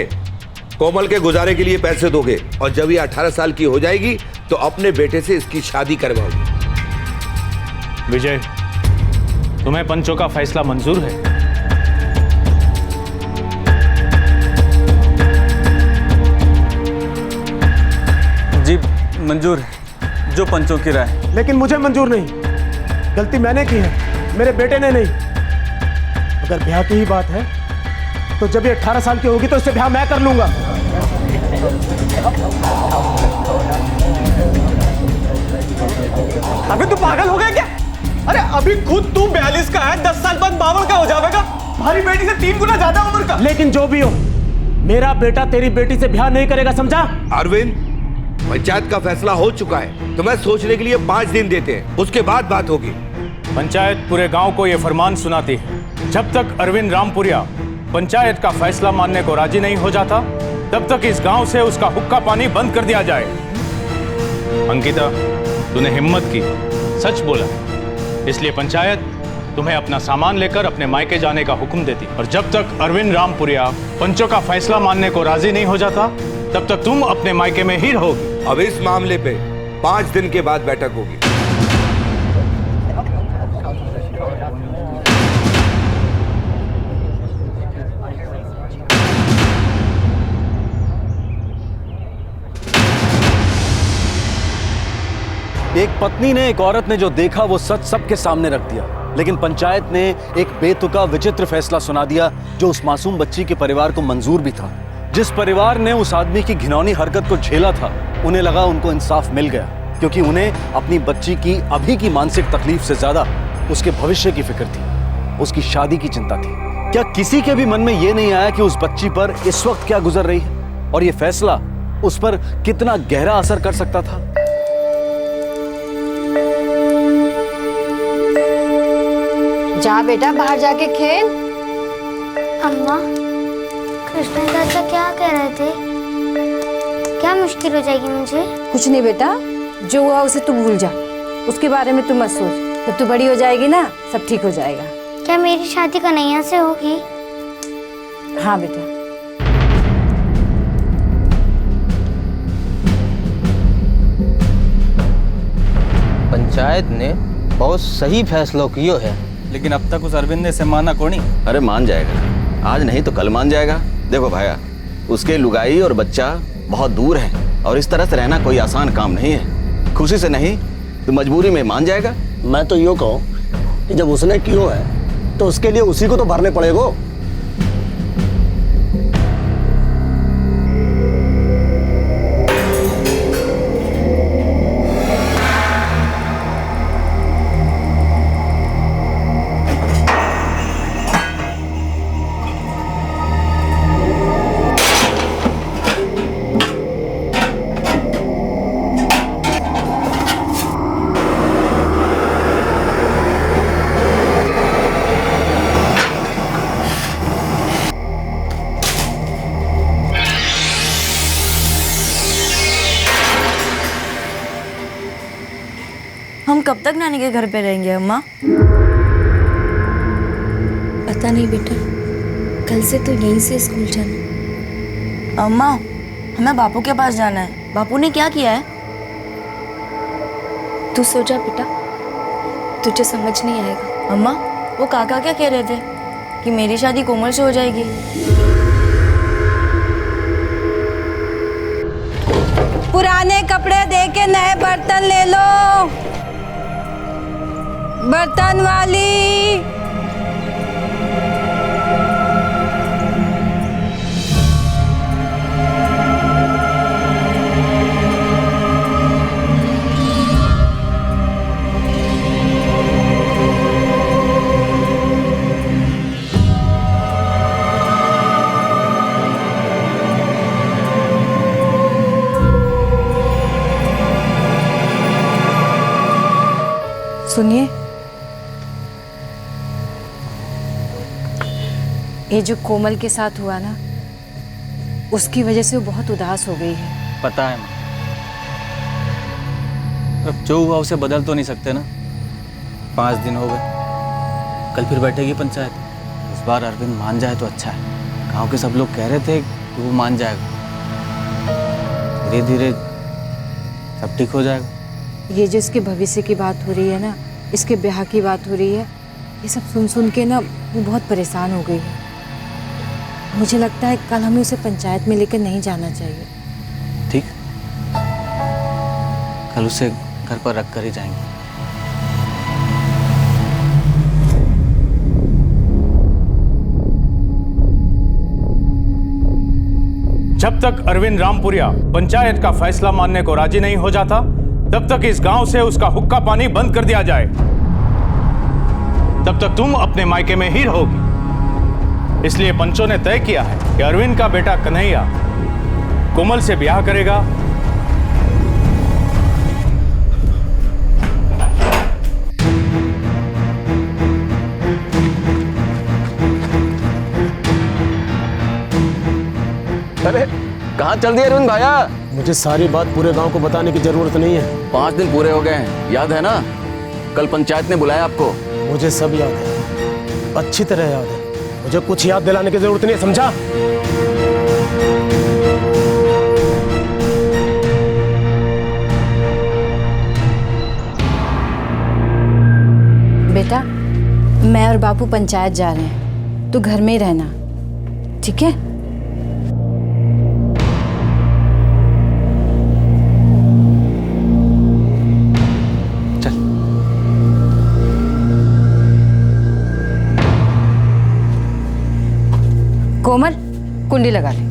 कोमल के गुजारे के लिए पैसे दोगे और जब ये 18 साल की हो जाएगी तो अपने बेटे से इसकी शादी करवाओगे। विजय, तुम्हें पंचों का फैसला मंजूर है? जी मंजूर है, जो पंचों की राय। लेकिन मुझे मंजूर नहीं। गलती मैंने की है, मेरे बेटे ने नहीं। अगर ब्याह की ही बात है तो जब ये 18 साल की होगी तो इससे ब्याह मैं कर लूंगा। अबे तू पागल हो गया क्या? अरे अभी खुद तू 42 का है, 10 साल बाद 52 का हो जाएगा। हमारी बेटी से 3 गुना ज्यादा उम्र का। लेकिन जो भी हो, मेरा बेटा तेरी बेटी से ब्याह नहीं करेगा, समझा? अरविंद, पंचायत का फैसला हो चुका है, तुम्हें सोचने के लिए 5 दिन देते हैं, उसके बाद बात होगी। पंचायत पूरे गांव को यह फरमान सुनाती है, जब तक अरविंद रामपुरिया पंचायत का फैसला मानने को राजी नहीं हो जाता तब तक इस गांव से उसका हुक्का पानी बंद कर दिया जाए। अंकिता, तूने हिम्मत की, सच बोला, इसलिए पंचायत तुम्हें अपना सामान लेकर अपने मायके जाने का हुक्म देती। और जब तक अरविंद रामपुरिया पंचों का फैसला मानने को राजी नहीं हो जाता तब तक तुम अपने मायके में ही रहोगी। अब इस मामले पे 5 दिन के बाद बैठक होगी। एक पत्नी ने, एक औरत ने जो देखा वो सच सबके सामने रख दिया, लेकिन पंचायत ने एक बेतुका विचित्र फैसला सुना दिया जो उस मासूम बच्ची के परिवार को मंजूर भी था। जिस परिवार ने उस आदमी की घिनौनी हरकत को झेला था, उन्हें लगा उनको इंसाफ मिल गया, क्योंकि उन्हें अपनी बच्ची की अभी की मानसिक तकलीफ से ज्यादा उसके भविष्य की फिक्र थी, उसकी शादी की चिंता थी। क्या किसी के भी मन में यह नहीं आया कि उस बच्ची पर इस वक्त क्या गुजर रही है और यह फैसला उस पर कितना गहरा असर कर सकता था? जा बेटा, बाहर जाके खेल। अम्मा, कृष्ण चाचा क्या कह रहे थे? क्या मुश्किल हो जाएगी मुझे? कुछ नहीं बेटा, जो हुआ उसे तू भूल जा, उसके बारे में तू मत सोच। जब तू बड़ी हो जाएगी ना, सब ठीक हो जाएगा। क्या मेरी शादी कन्हैया से होगी? हाँ बेटा। पंचायत ने बहुत सही फैसला किया है, लेकिन अब तक उस अरविंद ने इसे माना को नहीं। अरे मान जाएगा, आज नहीं तो कल मान जाएगा। देखो भाया, उसके लुगाई और बच्चा बहुत दूर है और इस तरह से रहना कोई आसान काम नहीं है। खुशी से नहीं तो मजबूरी में मान जाएगा। मैं तो यूँ कहूँ कि जब उसने क्यों है तो उसके लिए उसी को तो भरने पड़ेगा। हम कब तक नानी के घर पे रहेंगे अम्मा? पता नहीं बेटा, कल से तो यहीं से स्कूल जाना। अम्मा, हमें बापू के पास जाना है। बापू ने क्या किया है? तू सो जा बेटा, तुझे समझ नहीं आएगा। अम्मा, वो काका क्या कह रहे थे कि मेरी शादी कोमल से हो जाएगी? पुराने कपड़े दे के नए बर्तन ले लो, बर्तन वाली। सुनिए, ये जो कोमल के साथ हुआ ना, उसकी वजह से वो बहुत उदास हो गई है। पता है माँ, अब जो हुआ उसे बदल तो नहीं सकते ना। 5 दिन हो गए, कल फिर बैठेगी पंचायत। इस बार अरविंद मान जाए तो अच्छा है। गांव के सब लोग कह रहे थे कि वो मान जाएगा, धीरे धीरे सब ठीक हो जाएगा। ये जो इसके भविष्य की बात हो रही है ना, इसके ब्याह की बात हो रही है, ये सब सुन सुन के ना वो बहुत परेशान हो गई है। मुझे लगता है कल हमें उसे पंचायत में लेकर नहीं जाना चाहिए। ठीक, कल उसे घर पर रख कर ही जाएंगे। जब तक अरविंद रामपुरिया पंचायत का फैसला मानने को राजी नहीं हो जाता, तब तक इस गांव से उसका हुक्का पानी बंद कर दिया जाए। तब तक तुम अपने मायके में ही रहोगी। इसलिए पंचों ने तय किया है कि अरविंद का बेटा कन्हैया कोमल से ब्याह करेगा। अरे कहाँ चल दिए अरविंद भाया? मुझे सारी बात पूरे गांव को बताने की जरूरत नहीं है। 5 दिन पूरे हो गए हैं, याद है ना? कल पंचायत ने बुलाया आपको। मुझे सब याद है, अच्छी तरह याद है। मुझे कुछ याद दिलाने की जरूरत नहीं है, समझा? बेटा, मैं और बापू पंचायत जा रहे हैं, तू घर में ही रहना, ठीक है? कोमल, कुंडी लगा ले।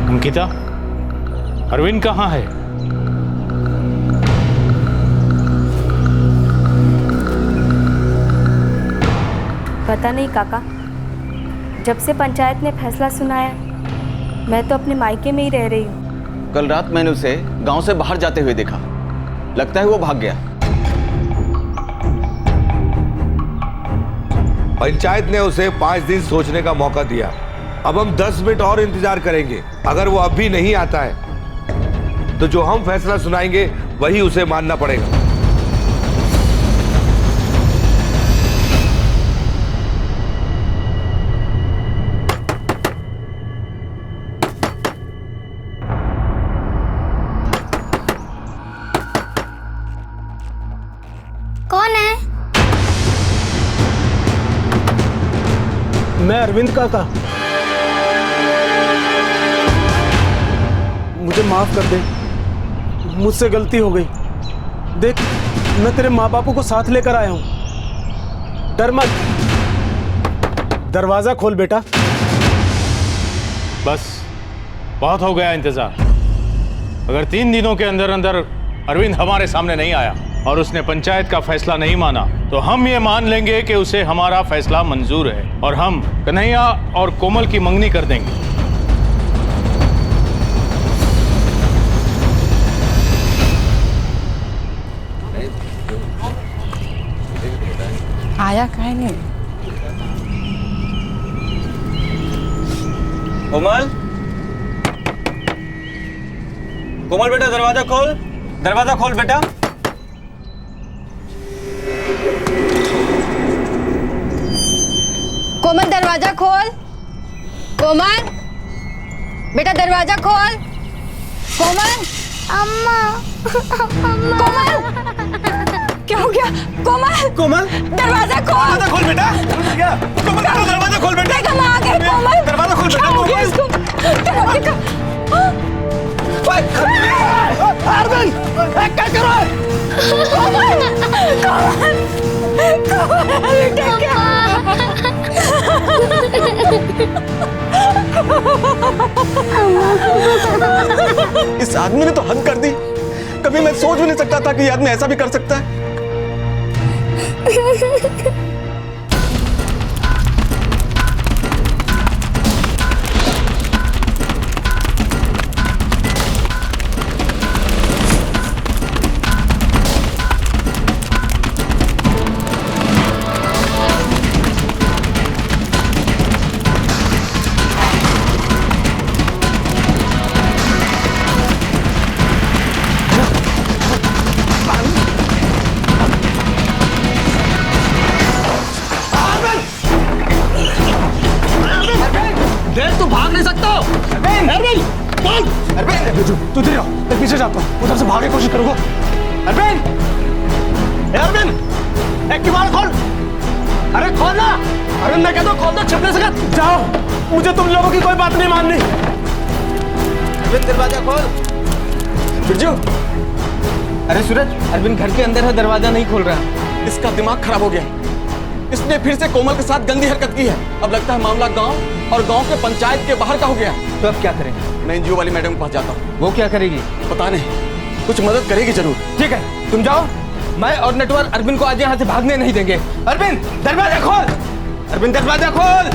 अंकिता, अरविंद कहाँ है? पता नहीं काका, जब से पंचायत ने फैसला सुनाया, मैं तो अपने मायके में ही रह रही हूँ। कल रात मैंने उसे गांव से बाहर जाते हुए देखा, लगता है वो भाग गया। पंचायत ने उसे 5 दिन सोचने का मौका दिया। अब हम 10 मिनट और इंतजार करेंगे। अगर वो अब भी नहीं आता है तो जो हम फैसला सुनाएंगे वही उसे मानना पड़ेगा। कौन है? मैं अरविंद काका। मुझे माफ कर दे, मुझसे गलती हो गई। देख, मैं तेरे माँ बापू को साथ लेकर आया हूं। डर मत, दरवाजा खोल बेटा। बस, बहुत हो गया इंतजार। अगर 3 दिनों के अंदर अंदर अरविंद हमारे सामने नहीं आया और उसने पंचायत का फैसला नहीं माना, तो हम ये मान लेंगे कि उसे हमारा फैसला मंजूर है और हम कन्हैया और कोमल की मंगनी कर देंगे। आया काहे नहीं? कोमल, कोमल बेटा दरवाजा खोल, दरवाजा खोल बेटा। कोमल, दरवाजा खोल। कोमल, बेटा दरवाजा खोल। कोमल, अम्मा, अम्मा। कोमल, क्या हो गया? कोमल, कोमल, दरवाजा खोल। दरवाजा खोल बेटा। क्या? कोमल, दरवाजा खोल बेटा। देखो माँ आ गई। कोमल, दरवाजा खोल बेटा। क्या हो गया इसको? दरवाजे का अरविंद, क्या कर रहा है? कोमल, कोमल, कोमल, बेटा क्या? इस आदमी ने तो हद कर दी। कभी मैं सोच भी नहीं सकता था कि ये आदमी ऐसा भी कर सकता है। अरविंद अरविंद कौन अरविंद तू इधर आओ, मैं पीछे जाता हूँ, उधर से भागने की कोशिश करूंगा। अरविंद अरविंद एक किवाड़ खोल, अरे खोल ना अरविंद, मैं कहता हूँ खोल दो, छिपने से जाओ, मुझे तुम लोगों की कोई बात नहीं माननी। अरविंद दरवाजा खोल। बिरजू, अरे सूरज, अरविंद घर के अंदर है, दरवाजा नहीं खोल रहा। इसका दिमाग खराब हो गया है, इसने फिर से कोमल के साथ गंदी हरकत की है। अब लगता है मामला गांव और गांव के पंचायत के बाहर का हो गया है। तो अब क्या करेंगे? मैं एनजीओ वाली मैडम के पास जाता हूँ। वो क्या करेगी? पता नहीं, कुछ मदद करेगी जरूर। ठीक है, तुम जाओ, मैं और नटवर अरविंद को आज यहाँ से भागने नहीं देंगे। अरविंद दरवाजा खोल, अरविंद दरवाजा खोल।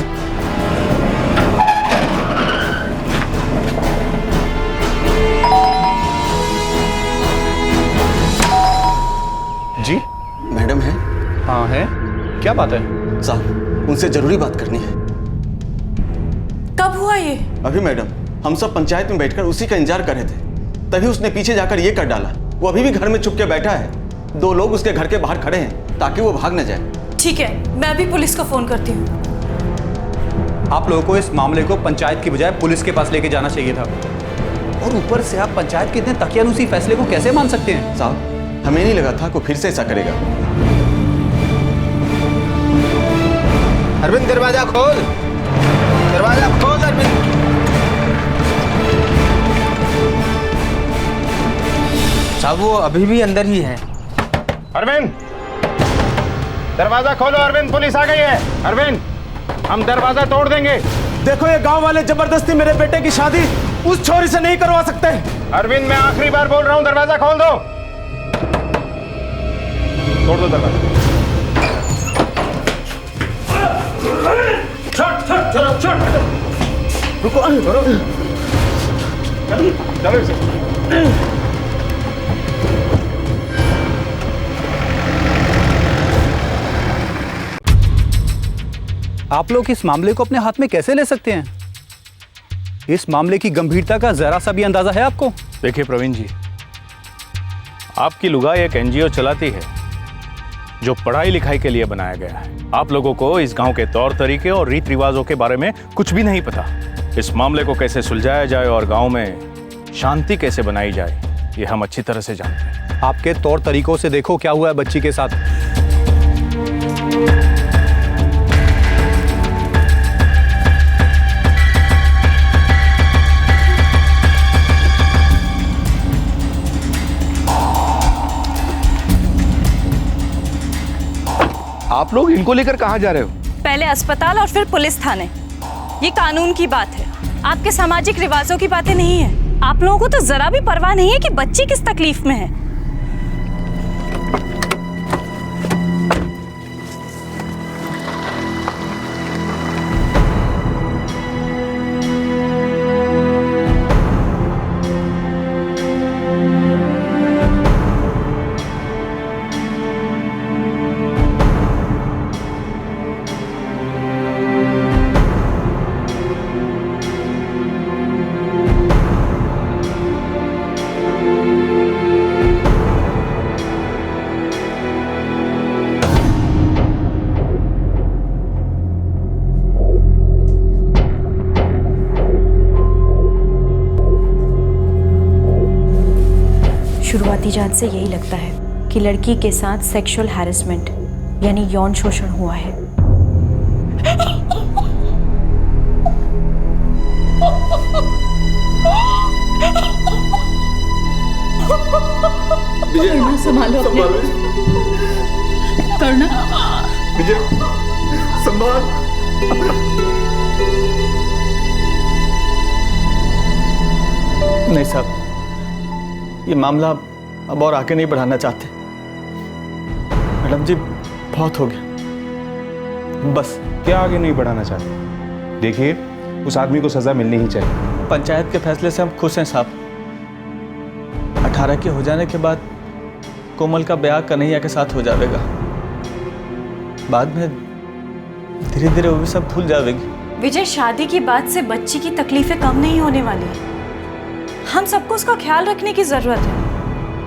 जी मैडम है? हाँ है, क्या बात है? साहब, उनसे जरूरी बात करनी है। कब हुआ ये? अभी मैडम, हम सब पंचायत में बैठकर उसी का इंतजार कर रहे थे, तभी उसने पीछे जाकर ये कर डाला। वो अभी भी घर में छुप के बैठा है, 2 लोग उसके घर के बाहर खड़े हैं ताकि वो भाग न जाए। ठीक है, मैं अभी पुलिस को फोन करती हूँ। आप लोगों को इस मामले को पंचायत की बजाय पुलिस के पास लेके जाना चाहिए था, और ऊपर से आप पंचायत के इतने तकियानुसी फैसले को कैसे मान सकते हैं? साहब, हमें नहीं लगा था कि फिर से ऐसा करेगा। अरविंद दरवाजा खोल, दरवाजा खोल अरविंद। साहब वो अभी भी अंदर ही है। अरविंद दरवाजा खोलो, अरविंद पुलिस आ गई है। अरविंद, हम दरवाजा तोड़ देंगे। देखो ये गांव वाले जबरदस्ती मेरे बेटे की शादी उस छोरी से नहीं करवा सकते। अरविंद मैं आखिरी बार बोल रहा हूं, दरवाजा खोल दो। तोड़ दो दरवाजा। रुको, चलो इसे। आप लोग इस मामले को अपने हाथ में कैसे ले सकते हैं? इस मामले की गंभीरता का जरा सा भी अंदाजा है आपको? देखिए प्रवीण जी, आपकी लुगाई एक एनजीओ चलाती है जो पढ़ाई लिखाई के लिए बनाया गया है। आप लोगों को इस गांव के तौर तरीके और रीत रिवाजों के बारे में कुछ भी नहीं पता। इस मामले को कैसे सुलझाया जाए और गांव में शांति कैसे बनाई जाए, ये हम अच्छी तरह से जानते हैं। आपके तौर तरीकों से देखो क्या हुआ है बच्ची के साथ। आप लोग इनको लेकर कहाँ जा रहे हो? पहले अस्पताल और फिर पुलिस थाने। ये कानून की बात है, आपके सामाजिक रिवाजों की बातें नहीं है। आप लोगों को तो जरा भी परवाह नहीं है कि बच्ची किस तकलीफ में है। शुरुआती जांच से यही लगता है कि लड़की के साथ सेक्सुअल हैरेसमेंट यानी यौन शोषण हुआ है। करना संभालो अपने। करना विजय संभाल। नहीं साहब, ये मामला अब और आगे नहीं बढ़ाना चाहते। मैडम जी बहुत हो गया, बस। क्या आगे नहीं बढ़ाना चाहते? देखिए, उस आदमी को सजा मिलनी ही चाहिए। पंचायत के फैसले से हम खुश हैं साहब। 18 के हो जाने के बाद कोमल का ब्याह कन्हैया के साथ हो जाएगा। बाद में धीरे धीरे वो भी सब भूल जाएगी। विजय, शादी की बात से बच्ची की तकलीफें कम नहीं होने वाली। हम सबको उसका ख्याल रखने की जरूरत है,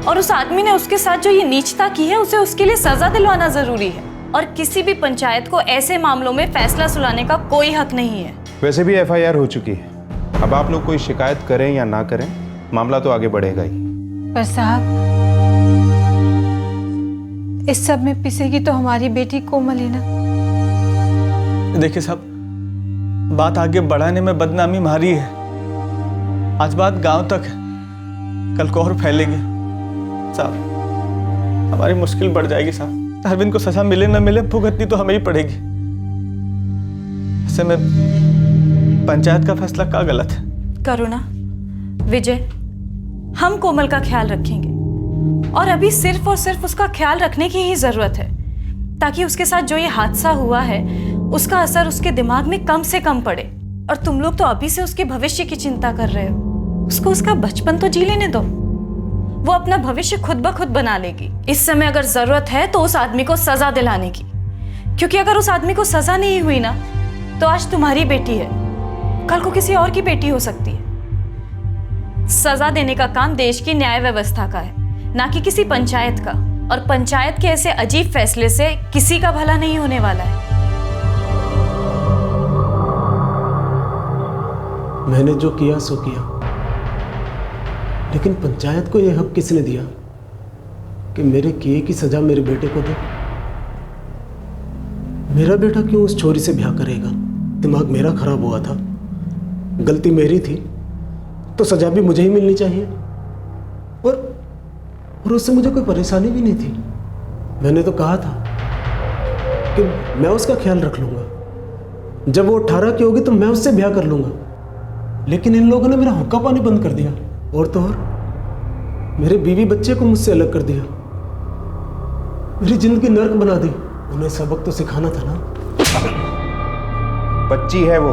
और उस आदमी ने उसके साथ जो ये नीचता की है उसे उसके लिए सजा दिलवाना जरूरी है। और किसी भी पंचायत को ऐसे मामलों में फैसला सुनाने का कोई हक नहीं है। वैसे भी एफआईआर हो चुकी है, अब आप लोग कोई शिकायत करें या ना करें, मामला तो आगे बढ़ेगा ही। पर साहब, इस सब में पिसेगी तो हमारी बेटी कोमल है ना। देखिए साहब, बात आगे बढ़ाने में बदनामी हमारी है। आज बात गांव तक है, कल को और फैलेगी। साहब, हमारी मुश्किल बढ़ जाएगी साहब। अरविंद को सजा मिले न मिले, भुगतनी तो हमें ही पड़ेगी। ऐसे में पंचायत का फैसला क्या गलत है? करुणा, विजय, हम कोमल का ख्याल रखेंगे और अभी सिर्फ और सिर्फ उसका ख्याल रखने की ही जरूरत है, ताकि उसके साथ जो ये हादसा हुआ है उसका असर उसके दिमाग में कम से कम पड़े। और तुम लोग तो अभी से उसके भविष्य की चिंता कर रहे हो। उसको उसका बचपन तो जी लेने दो, वो अपना भविष्य खुद ब खुद बना लेगी। इस समय अगर जरूरत है तो उस आदमी को सजा दिलाने की, क्योंकि अगर उस आदमी को सजा नहीं हुई ना तो आज तुम्हारी बेटी है, कल को किसी और की बेटी हो सकती है। सजा देने का काम देश की न्याय व्यवस्था का है, ना कि किसी पंचायत का। और पंचायत के ऐसे अजीब फैसले से किसी का भला नहीं होने वाला है। मैंने जो किया सो किया, लेकिन पंचायत को यह हक किसने दिया कि मेरे किए की सजा मेरे बेटे को दे? मेरा बेटा क्यों उस छोरी से ब्याह करेगा? दिमाग मेरा खराब हुआ था, गलती मेरी थी, तो सजा भी मुझे ही मिलनी चाहिए। और उससे मुझे कोई परेशानी भी नहीं थी। मैंने तो कहा था कि मैं उसका ख्याल रख लूंगा, जब वो 18 की होगी तो मैं उससे ब्याह कर लूंगा। लेकिन इन लोगों ने मेरा हुक्का पानी बंद कर दिया, और तो और मेरे बीवी बच्चे को मुझसे अलग कर दिया, मेरी जिंदगी नर्क बना दी। उन्हें सबक तो सिखाना था ना। बच्ची है वो,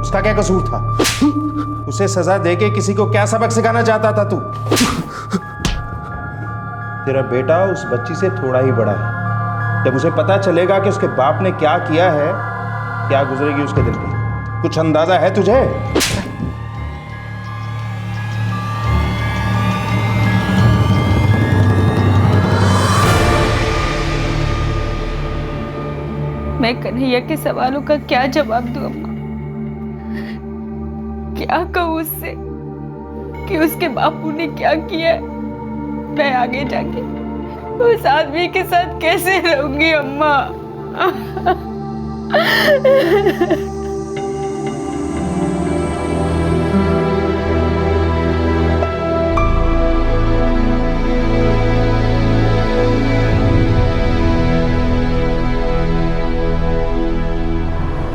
उसका क्या कसूर था? उसे सजा देके किसी को क्या सबक सिखाना चाहता था तू? तेरा बेटा उस बच्ची से थोड़ा ही बड़ा है। जब उसे पता चलेगा कि उसके बाप ने क्या किया है, क्या गुजरेगी उसके दिल पे, कुछ अंदाजा है तुझे? मैं कन्हैया के सवालों का क्या जवाब दूं अम्मा? क्या कहूं उससे कि उसके बापू ने क्या किया? मैं आगे जाके उस आदमी के साथ कैसे रहूंगी अम्मा?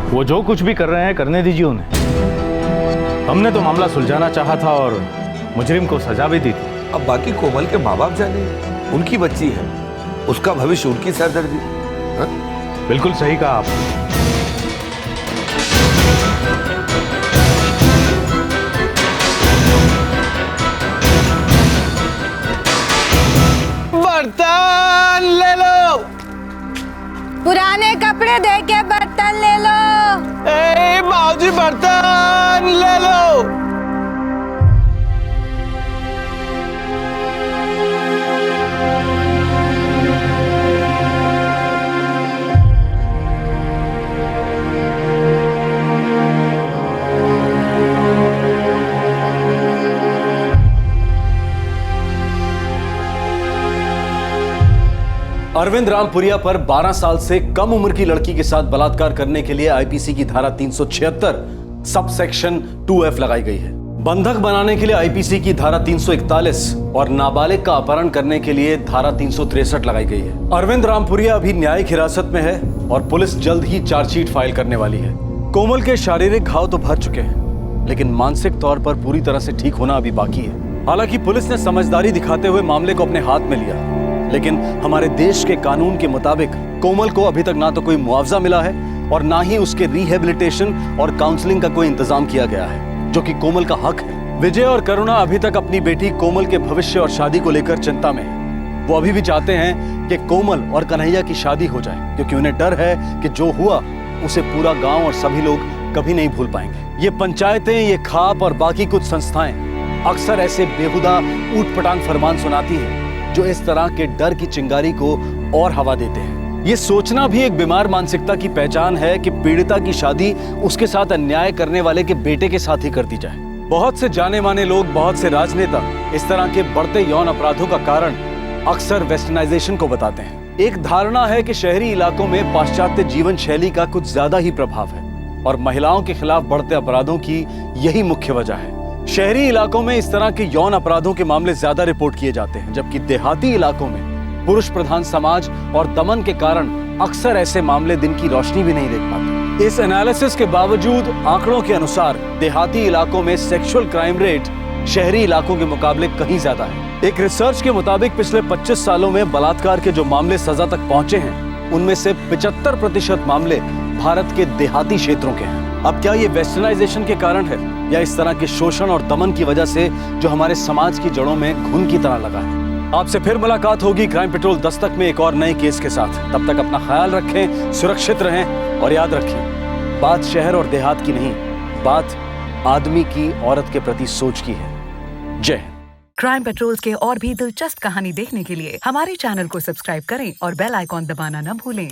वो जो कुछ भी कर रहे हैं करने दीजिए उन्हें। हमने तो मामला सुलझाना चाहा था और मुजरिम को सजा भी दी थी। अब बाकी कोमल के माँ बाप जाने, उनकी बच्ची है, उसका भविष्य उनकी सरदर्दी। बिल्कुल सही कहा आपने। बर्तन ले लो, पुराने कपड़े दे के बर्तन ले लो। ए बाबूजी, बर्तन ले लो। अरविंद रामपुरिया पर 12 साल से कम उम्र की लड़की के साथ बलात्कार करने के लिए आईपीसी की धारा 376 सब सेक्शन 2F लगाई गई है। बंधक बनाने के लिए आईपीसी की धारा 341 और नाबालिग का अपहरण करने के लिए धारा 363 लगाई गई है। अरविंद रामपुरिया अभी न्यायिक हिरासत में है और पुलिस जल्द ही चार्जशीट फाइल करने वाली है। कोमल के शारीरिक घाव तो भर चुके हैं, लेकिन मानसिक तौर पर पूरी तरह से ठीक होना अभी बाकी है। हालांकि पुलिस ने समझदारी दिखाते हुए मामले को अपने हाथ में लिया, लेकिन हमारे देश के कानून के मुताबिक कोमल को अभी तक ना तो कोई मुआवजा मिला है और ना ही उसके रिहेबिलिटेशन और काउंसलिंग का कोई इंतजाम किया गया है, जो कि कोमल का हक है। विजय और करुणा अभी तक अपनी बेटी कोमल के भविष्य और शादी को लेकर चिंता में है। वो अभी भी चाहते हैं कि कोमल और कन्हैया की शादी हो जाए, क्योंकि उन्हें डर है कि जो हुआ उसे पूरा गांव और सभी लोग कभी नहीं भूल पाएंगे। ये पंचायतें, ये खाप और बाकी कुछ संस्थाएं अक्सर ऐसे बेहुदा ऊट पटांग फरमान सुनाती हैं जो इस तरह के डर की चिंगारी को और हवा देते हैं। ये सोचना भी एक बीमार मानसिकता की पहचान है कि पीड़िता की शादी उसके साथ अन्याय करने वाले के बेटे के साथ ही कर दी जाए। बहुत से जाने माने लोग, बहुत से राजनेता इस तरह के बढ़ते यौन अपराधों का कारण अक्सर वेस्टर्नाइजेशन को बताते हैं। एक धारणा है कि शहरी इलाकों में पाश्चात्य जीवन शैली का कुछ ज्यादा ही प्रभाव है और महिलाओं के खिलाफ बढ़ते अपराधों की यही मुख्य वजह है। शहरी इलाकों में इस तरह के यौन अपराधों के मामले ज्यादा रिपोर्ट किए जाते हैं, जबकि देहाती इलाकों में पुरुष प्रधान समाज और दमन के कारण अक्सर ऐसे मामले दिन की रोशनी भी नहीं देख पाते। इस एनालिसिस के बावजूद आंकड़ों के अनुसार देहाती इलाकों में सेक्सुअल क्राइम रेट शहरी इलाकों के मुकाबले कहीं ज्यादा है। एक रिसर्च के मुताबिक पिछले 25 सालों में बलात्कार के जो मामले सजा तक पहुंचे हैं, उनमें से 75% मामले भारत के देहाती क्षेत्रों के हैं। अब क्या ये वेस्टर्नाइजेशन के कारण है या इस तरह के शोषण और दमन की वजह से जो हमारे समाज की जड़ों में घुन की तरह लगा है? आपसे फिर मुलाकात होगी क्राइम पेट्रोल दस्तक में एक और नए केस के साथ। तब तक अपना ख्याल रखें, सुरक्षित रहें और याद रखें, बात शहर और देहात की नहीं, बात आदमी की औरत के प्रति सोच की है। जय हिंद। क्राइम पेट्रोल के और भी दिलचस्प कहानी देखने के लिए हमारे चैनल को सब्सक्राइब करें और बेल आइकॉन दबाना न भूलें।